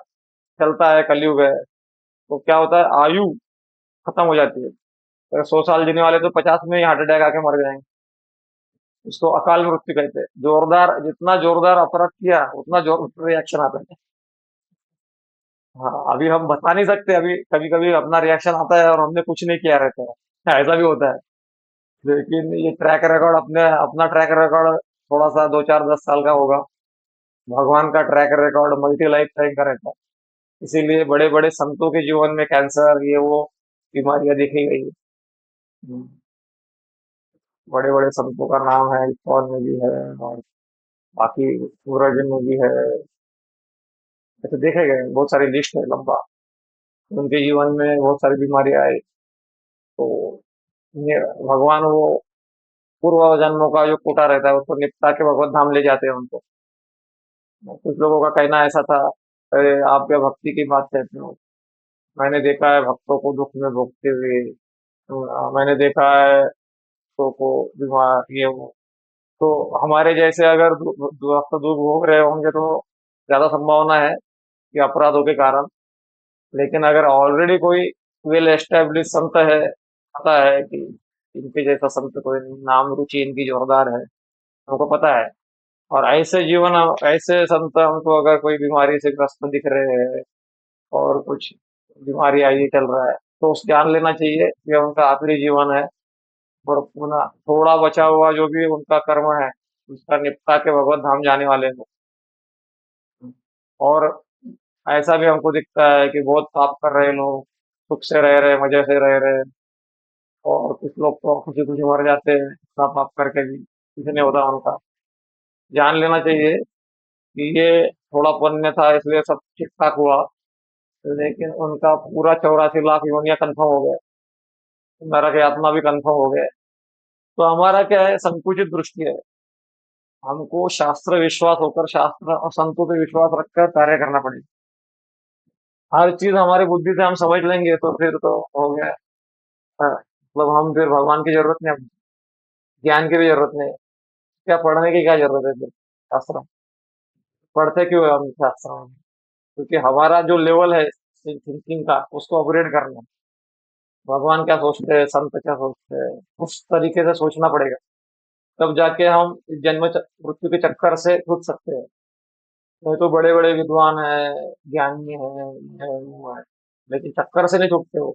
चलता है, कलयुग है, तो क्या होता है, आयु खत्म हो जाती है। अगर 100 साल जीने वाले तो 50 में ही हार्ट अटैक आके मर जाएंगे। उसको अकाल मृत्यु कहते हैं। जोरदार, जितना जोरदार अपराध किया उतना जोर रिएक्शन आता है। हाँ, अभी हम बता नहीं सकते, अभी कभी कभी अपना रिएक्शन आता है और हमने कुछ नहीं किया रहता है, ऐसा भी होता है। लेकिन ये ट्रैक रिकॉर्ड, अपने अपना ट्रैक रिकॉर्ड थोड़ा सा 2 4 10 साल का होगा। भगवान का track record multi life time का रहता है। इसीलिए बड़े बड़े संतों के जीवन में कैंसर, ये वो बीमारियां देखी गई। बड़े बड़े संतों का नाम है, इस्कॉन में भी है, और बाकी सूरज में भी है। ऐसे देखे गए, बहुत सारी लिस्ट है लंबा। उनके जीवन में बहुत सारी बीमारियां आई। तो ये भगवान वो पूर्व जन्मों का जो कोटा रहता है उसको निपटा के भगवत धाम ले जाते हैं उनको। कुछ लोगों का कहना ऐसा था, अरे आप क्या भक्ति की बात कहते हो, मैंने देखा है भक्तों को दुख में भोगते हुए, मैंने देखा है भक्तों को बीमार, ये वो। तो हमारे जैसे अगर भक्त दुख भोग रहे होंगे तो ज्यादा संभावना है कि अपराधों के कारण। लेकिन अगर ऑलरेडी कोई वेल एस्टेब्लिश संत है, पता है कि इनके जैसा संत कोई नहीं, नाम रुचि इनकी जोरदार है, हमको पता है, और ऐसे जीवन, ऐसे संत हमको अगर कोई बीमारी से ग्रस्त दिख रहे हैं और कुछ बीमारी आई चल रहा है, तो उस जान लेना चाहिए कि उनका आखिरी जीवन है। और पुनः थोड़ा बचा हुआ जो भी उनका कर्म है उसका निपटा के भगवत धाम जाने वाले हैं। और ऐसा भी हमको दिखता है कि बहुत पाप कर रहे लोग सुख से रह रहे, मजे से रह रहे, और कुछ लोग तो खुशी खुशी मर जाते हैं इतना पाप करके भी, कुछ नहीं होता उनका। जान लेना चाहिए कि ये थोड़ा पुण्य था इसलिए सब ठीक ठाक हुआ, लेकिन उनका पूरा 84 लाख योनियां कंफर्म हो गए, नरक यातना भी कंफर्म हो गए। तो हमारा क्या है, संकुचित दृष्टि है। हमको शास्त्र विश्वास होकर, शास्त्र और संतों पे विश्वास रखकर कार्य करना पड़ेगा। हर चीज हमारी बुद्धि से हम समझ लेंगे तो फिर तो हो गया। हाँ, मतलब हम फिर भगवान की जरूरत नहीं। ज्ञान की भी जरूरत नहीं है। क्या पढ़ने की क्या जरूरत है फिर शास्त्र? पढ़ते क्यों है हम शास्त्र में? क्योंकि हमारा जो लेवल है थिंकिंग का उसको अपग्रेड करना है। भगवान क्या सोचते हैं, संत क्या सोचते हैं, उस तरीके से सोचना पड़ेगा। तब जाके हम इस मृत्यु के चक्कर से छूट सकते हैं। नहीं तो बड़े बड़े विद्वान हैं, ज्ञानी हैं, ये हैं, वो हैं, लेकिन चक्कर से नहीं छूटते वो।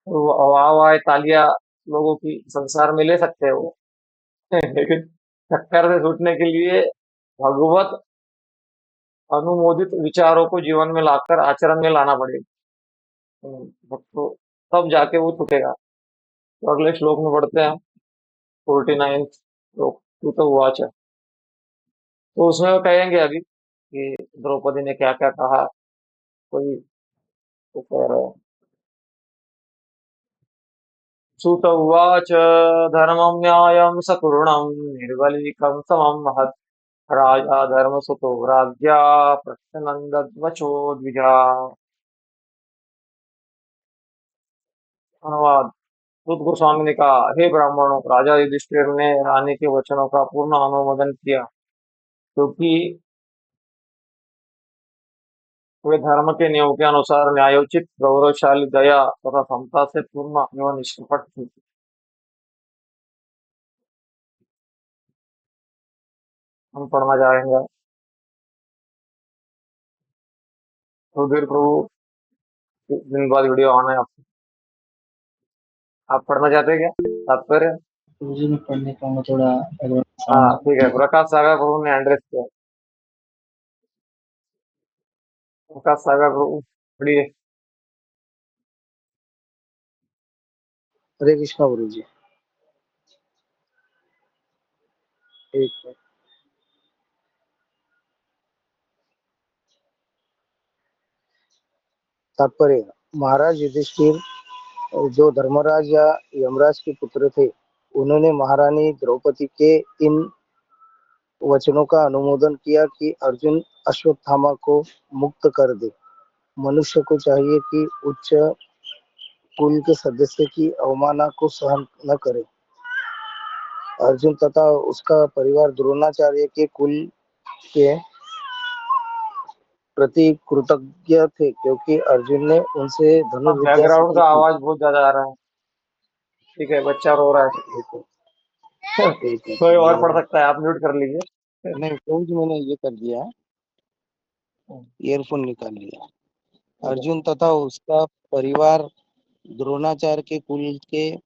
तो वाह वाह तालियां लोगों की संसार में ले सकते हैं वो। लेकिन चक्कर से छूटने के लिए भगवत अनुमोदित विचारों को जीवन में लाकर आचरण में लाना पड़ेगा। तो तब जाके वो छूटेगा। तो अगले श्लोक में पढ़ते हैं, 49 श्लोक, तू तो वाच है। तो उसमें वो कहेंगे अभी कि द्रौपदी ने क्या क्या कहा। कोई तो कह रहे हैं, सुत उवाच धर्मं न्यायं सपूर्णं निर्वलीकं समं महत् राजा धर्मसुतो राज्ञा प्रश्नन्दद्वचो द्विजा। अनुवाद। सुत गोस्वामी ने कहा, हे ब्राह्मणों, राजा युधिष्ठिर ने रानी के वचनों का पूर्ण अनुमोदन किया, क्योंकि वे धर्म के नियम के अनुसार न्यायोचित, गौरवशाली, दया तथा समता से पूर्ण एवं निष्कपट थी। हम पढ़ना चाहेंगे। सुधीर प्रभु, कुछ दिन बाद वीडियो आना है आपको। आप पढ़ना चाहते हैं क्या तात्पर्य? गुरुजी मैं पढ़ नहीं पाऊंगा, थोड़ा एडवांस हाँ आऊंगा। ठीक है, प्रकाश सागर प्रभु ने एड्रेस किया। प्रकाश सागर प्रभु पढ़िए। हरे कृष्णा गुरु जी। एक मिनट। तात्पर्य। महाराज युधिष्ठिर जो धर्मराज या यमराज के पुत्र थे, उन्होंने महारानी द्रौपदी के इन वचनों का अनुमोदन किया कि अर्जुन अश्वत्थामा को मुक्त कर दे। मनुष्य को चाहिए कि उच्च कुल के सदस्य की अवमानना को सहन न करे। अर्जुन तथा उसका परिवार द्रोणाचार्य के कुल के प्रति कृतज्ञ थे, क्योंकि अर्जुन ने उनसे अब धनुर्विद्या बैकग्राउंड सीखी का थी। आवाज बहुत ज्यादा आ रहा है। ठीक है, बच्चा रो रहा एक है। एक कोई और ये पढ़ सकता है, आप म्यूट कर लीजिए। नहीं, प्रभु जी मैंने ये कर दिया, ईयरफोन निकाल लिया। ठीक है। अर्जुन तथा उसका परिवार द्रोणाचार्य के कुल के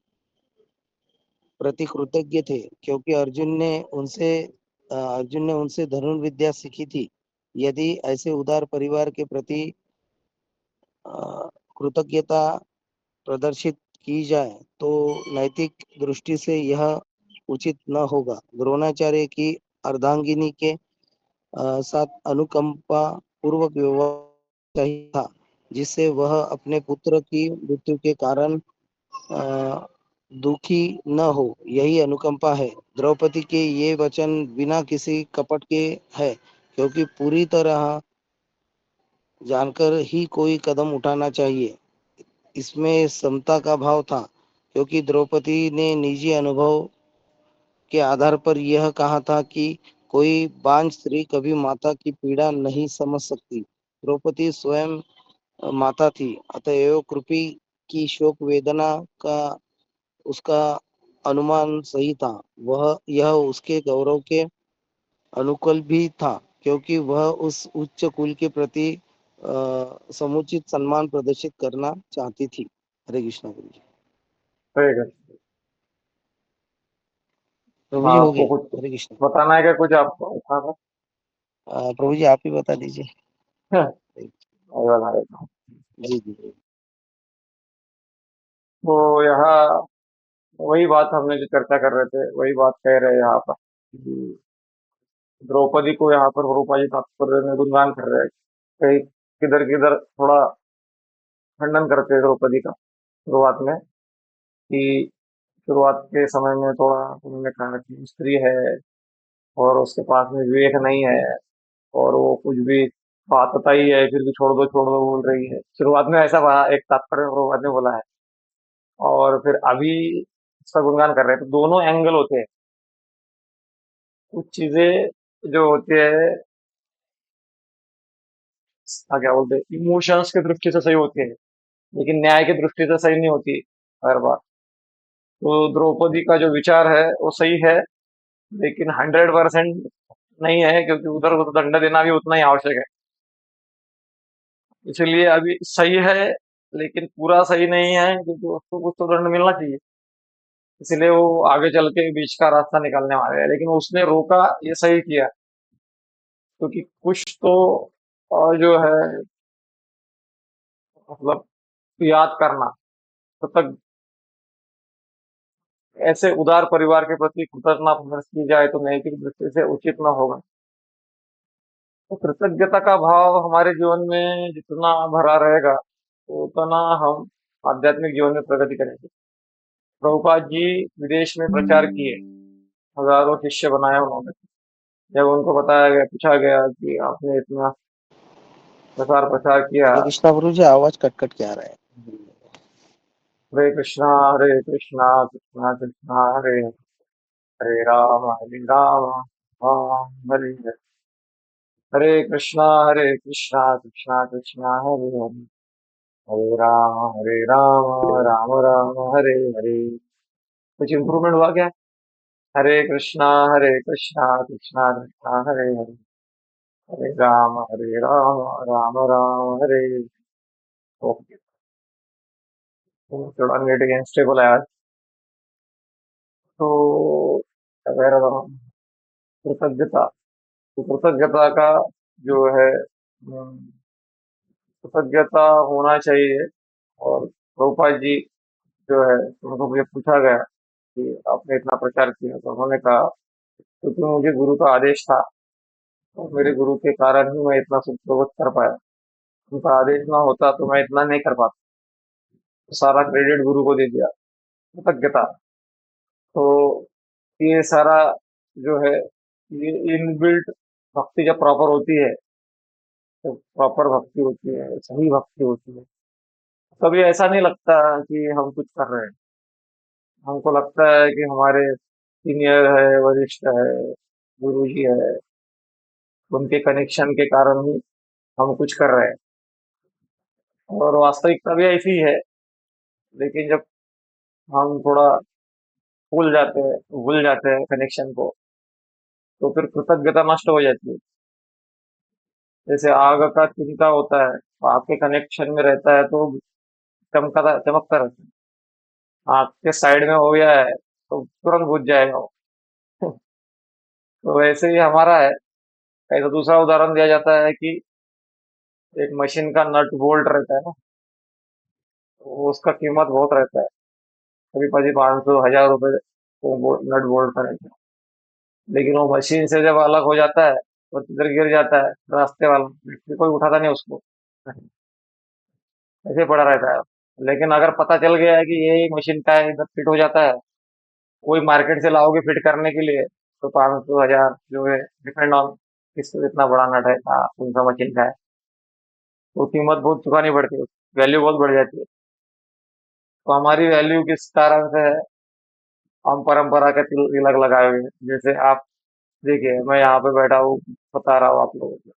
प्रति कृतज्ञ थे, क्योंकि अर्जुन ने उनसे धनुर्विद्या सीखी थी। यदि ऐसे उदार परिवार के प्रति कृतज्ञता प्रदर्शित की जाए तो नैतिक दृष्टि से यह उचित न होगा। द्रोणाचार्य की अर्धांगिनी के साथ अनुकंपा पूर्वक व्यवहार चाहिए था, जिससे वह अपने पुत्र की मृत्यु के कारण अ, दुखी न हो। यही अनुकंपा है। द्रौपदी के ये वचन बिना किसी कपट के है, क्योंकि पूरी तरह जानकर ही कोई कदम उठाना चाहिए। इसमें समता का भाव था, क्योंकि द्रौपदी ने निजी अनुभव के आधार पर यह कहा था कि कोई बांझ स्त्री कभी माता की पीड़ा नहीं समझ सकती। द्रौपदी स्वयं माता थी, अतएव कृपी की शोक वेदना का उसका अनुमान सही था। वह यह उसके गौरव के अनुकूल भी था, क्योंकि वह उस उच्च कुल के प्रति समुचित सम्मान प्रदर्शित करना चाहती थी। हरे कृष्णा गुरु जी। ठीक है। प्रभु हाँ, जी हो आपको गए। कुछ हरे कृष्णा। बताना है क्या, कुछ आपको? हाँ हाँ। प्रभु जी आप ही बता दीजिए। हाँ, ये वाला है। जी जी। तो यहाँ वही बात हमने जो चर्चा कर रहे थे, वही बात कह रहे हैं यहाँ पर कि द्रौपदी को यहाँ पर रूपा जी तात्पर्य में गुणगान कर रहे हैं। कहीं किधर किधर थोड़ा खंडन करते हैं द्रौपदी का शुरुआत में, कि शुरुआत के समय में थोड़ा उन्होंने कहा कि स्त्री है और उसके पास में विवेक नहीं है, और वो कुछ भी बात बताई है फिर भी छोड़ दो बोल रही है। शुरुआत में ऐसा एक तात्पर्य प्रभुपाद ने बोला है। और फिर अभी उसका गुणगान कर रहे हैं, तो दोनों एंगल होते हैं। कुछ चीजें जो होती है, क्या बोलते हैं, इमोशंस की दृष्टि से सही होती है, लेकिन न्याय की दृष्टि से सही नहीं होती हर बार। तो द्रौपदी का जो विचार है वो सही है, लेकिन 100% नहीं है, क्योंकि उधर को तो दंड देना भी उतना ही आवश्यक है। इसलिए अभी सही है, लेकिन पूरा सही नहीं है, क्योंकि उसको कुछ तो दंड मिलना चाहिए। इसलिए वो आगे चल के बीच का रास्ता निकालने वाले हैं, लेकिन उसने रोका, ये सही किया। क्योंकि कुछ तो जो है, मतलब याद करना, तो तक ऐसे उदार परिवार के प्रति कृतज्ञता प्रकट की जाए तो नैतिक दृष्टि से उचित न होगा। तो कृतज्ञता का भाव हमारे जीवन में जितना भरा रहेगा, तो उतना हम आध्यात्मिक जीवन में प्रगति करेंगे। प्रभुपाद जी विदेश में प्रचार किए, हजारों शिष्य बनाए उन्होंने। जब उनको बताया गया, पूछा गया कि आपने इतना प्रसार प्रचार किया, हरे कृष्णा गुरु जी, आवाज कट कट के आ रहा है। हरे कृष्णा हरे कृष्णा कृष्णा कृष्णा हरे हरे, हरे राम राम हरे हरे, हरे कृष्णा कृष्णा कृष्णा हरे हरे, हरे राम राम राम हरे हरे। कुछ इम्प्रूवमेंट हुआ क्या? हरे कृष्णा कृष्णा कृष्णा हरे हरे, हरे राम राम राम हरे। ओके, थोड़ा नेट अनस्टेबल है आज। तो अगर कृतज्ञता, तो कृतज्ञता का जो है, कृतज्ञता होना चाहिए। और प्रभुपाद जी जो है, उनको मुझे पूछा गया कि आपने इतना प्रचार किया, तो उन्होंने कहा क्योंकि मुझे गुरु का आदेश था, और मेरे गुरु के कारण ही मैं इतना सुप्रवत कर पाया। उनका आदेश ना होता तो मैं इतना नहीं कर पाता। तो सारा क्रेडिट गुरु को दे दिया, कृतज्ञता। तो ये सारा जो है, ये इनबिल्ट भक्ति जब प्रॉपर होती है, तो प्रॉपर भक्ति होती है, सही भक्ति होती है। कभी ऐसा नहीं लगता कि हम कुछ कर रहे हैं। हमको लगता है कि हमारे सीनियर है, वरिष्ठ है, गुरु जी है, उनके कनेक्शन के कारण ही हम कुछ कर रहे हैं। और वास्तविकता भी ऐसी है। लेकिन जब हम थोड़ा भूल जाते हैं कनेक्शन को, तो फिर कृतज्ञता नष्ट हो जाती है। जैसे आग का चिमटा होता है, आग के कनेक्शन में रहता है तो चमकता रहता है। आग के साइड में हो गया है तो तुरंत बुझ जाएगा वो। तो वैसे ही हमारा है। ऐसा दूसरा उदाहरण दिया जाता है कि एक मशीन का नट बोल्ट रहता है ना, तो उसका कीमत बहुत रहता है। कभी कभी 500 1000 रुपए वो नट बोल्ट का रहता है। लेकिन वो मशीन से जब अलग हो जाता है और किधर गिर जाता है, रास्ते वाला व्यक्ति कोई उठाता नहीं उसको, ऐसे पड़ा रहता है। लेकिन अगर पता चल गया है कि ये मशीन का है, इधर फिट हो जाता है, कोई मार्केट से लाओगे फिट करने के लिए, तो 500 1000 जो है, डिपेंड ऑन किस कितना बड़ा नट है, कौन सा मशीन का है, वो कीमत बहुत चुकानी पड़ती है, वैल्यू बहुत बढ़ जाती है। तो हमारी वैल्यू किस कारण से है? हम परंपरा के तिलक लगाए हुए हैं। जैसे आप देखिए, मैं यहाँ पे बैठा हूँ, बता रहा हूँ आप लोगों को,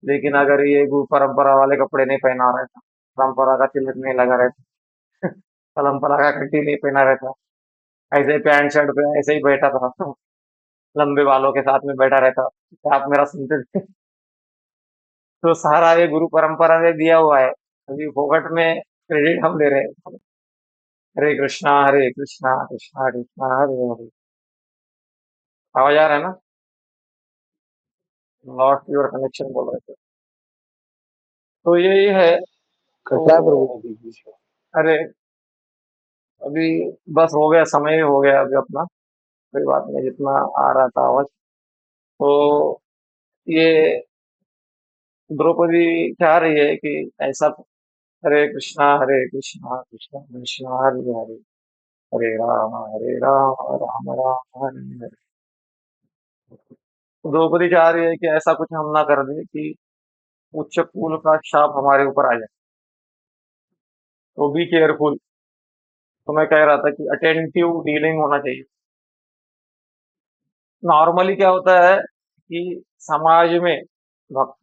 लेकिन अगर ये परंपरा वाले कपड़े नहीं पहना रहता, परंपरा का तिलक नहीं लगा रहता, परंपरा का घंटी नहीं पहना रहता, ऐसे ही पैंट शर्ट पे ऐसे ही बैठा था, लंबे बालों के साथ में बैठा रहता, तो आप मेरा सुनते थे? तो सारा ये गुरु परंपरा ने दिया हुआ है, अभी फोकट में क्रेडिट हम ले रहे हैं। हरे कृष्णा कृष्णा कृष्णा हरे हरे। आवाज आ रहा है ना? लॉस्ट योर कनेक्शन बोल रहे थे। तो यही है। तो कटा प्रभु जी बीच में। अरे, अभी बस हो गया, समय ही हो गया अभी अपना। कोई बात नहीं, जितना आ रहा था आवाज। तो ये द्रौपदी चाह रही है कि ऐसा, हरे कृष्णा कृष्णा कृष्णा हरे हरे, हरे राम राम राम हरे हरे। तो द्रौपदी चाह रही है कि ऐसा कुछ हम ना कर दे कि उच्च कुल का शाप हमारे ऊपर आ जाए। तो बी केयरफुल। तो मैं कह रहा था कि अटेंटिव डीलिंग होना चाहिए। नॉर्मली क्या होता है कि समाज में भक्त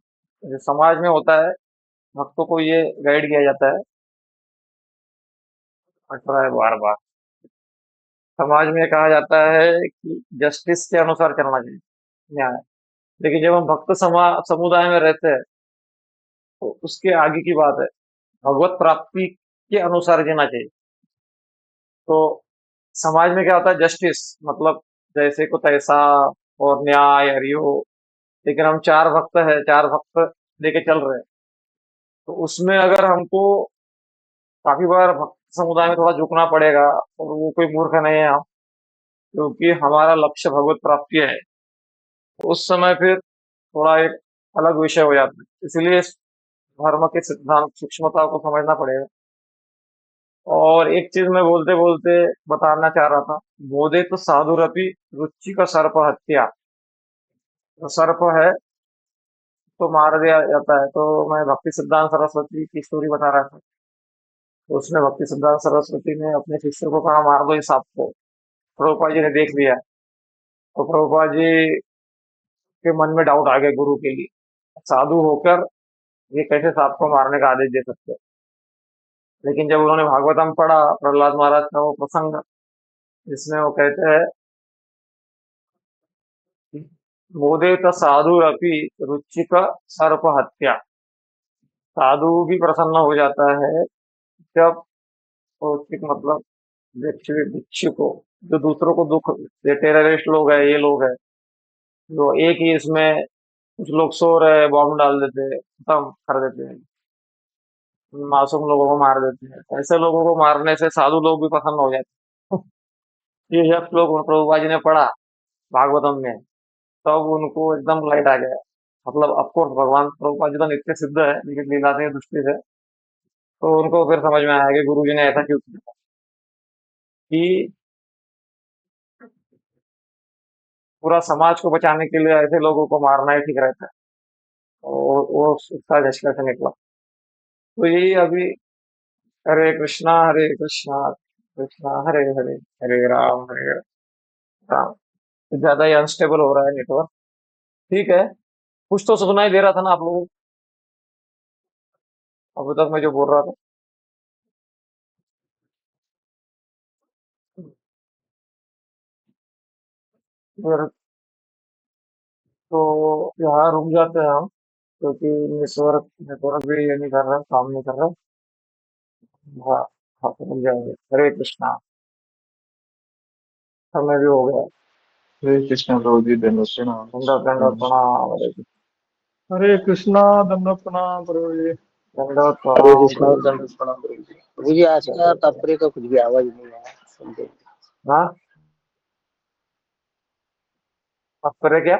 जो समाज में होता है, भक्तों को ये गाइड किया जाता है, हट रहा है बार बार। समाज में कहा जाता है कि जस्टिस के अनुसार चलना चाहिए, न्याय। लेकिन जब हम भक्त समुदाय में रहते हैं तो उसके आगे की बात है, भगवत प्राप्ति के अनुसार जीना चाहिए। तो समाज में क्या होता है, जस्टिस मतलब जैसे को तैसा और न्याय और यो। लेकिन हम चार भक्त है, चार भक्त लेके चल रहे हैं, तो उसमें अगर हमको काफी बार भक्त समुदाय में थोड़ा झुकना पड़ेगा, और वो कोई मूर्ख नहीं है हम, क्योंकि हमारा लक्ष्य भगवत प्राप्ति है। तो उस समय फिर थोड़ा एक अलग विषय हो जाता है। इसलिए इस धर्म के सिद्धांत सूक्ष्मता को समझना पड़ेगा। और एक चीज मैं बोलते बोलते बताना चाह रहा था, बोधे तो साधुरपि रुचि का सर्प हत्या। तो सर्प है तो मार दिया जाता है। तो मैं भक्ति सिद्धांत सरस्वती की स्टोरी बता रहा था, तो उसमें भक्ति सिद्धांत सरस्वती ने अपने शिष्य को कहा मार दो इस सांप को। प्रभुपाद जी ने देख लिया, तो प्रभुपाद जी के मन में डाउट आ गया गुरु के लिए, साधु होकर ये कैसे सांप को मारने का आदेश दे सकते हैं। लेकिन जब उन्होंने भागवतम पढ़ा, प्रहलाद महाराज का वो प्रसंग जिसमें वो कहते हैं बोधेत साधुरपि रुचिक सर्प हत्या। साधु भी प्रसन्न हो जाता है जब रुचिक मतलब भिक्षु को, जो दूसरों को दुख, ये टेररिस्ट लोग है, ये लोग है जो एक ही इसमें, कुछ लोग सो रहे हैं बॉम्ब डाल देते हैं, खत्म कर देते हैं, मासूम लोगों को मार देते हैं। ऐसे लोगों को मारने से साधु लोग भी प्रसन्न हो जाते हैं। ये जब लोग प्रभुपाद जी ने पढ़ा भागवतम में, तब उनको एकदम लाइट आ गया। मतलब ऑफकोर्स भगवान प्रभुपाद जी तो नित्य सिद्ध है, लेकिन लीलाते दृष्टि से तो उनको फिर समझ में आया कि गुरु जी ने ऐसा क्यों किया, कि पूरा समाज को बचाने के लिए ऐसे लोगों को मारना ही ठीक रहता है। वो उसका झटका से निकला। तो यही अभी, हरे कृष्णा कृष्णा हरे हरे, हरे राम। ज्यादा ही अनस्टेबल हो रहा है नेटवर्क। ठीक है, कुछ तो सुनाई दे रहा था ना आप लोगों को अभी तक मैं जो बोल रहा था। फिर तो यहाँ रुक जाते हैं हम, क्योंकि नेटवर्क नेटवर्क भी ये नहीं कर रहा, काम नहीं कर रहा। हाँ, हाँ, तो रुक जाएंगे। हरे कृष्णा, समय भी हो गया। हरे कृष्ण प्रभु जी, दंडवत प्रणाम। दंडवत दंडवत प्रणाम। हरे कृष्ण, हरे कृष्णा, दंडवत प्रणाम प्रभु जी। दंडवत हरे प्रणाम कृष्णा प्रभु और जी। दंडवत प्रणाम प्रभु जी। प्रभु जी आज का तात्पर्य का कुछ भी आवाज नहीं आया, समझे? हाँ, अब करे क्या?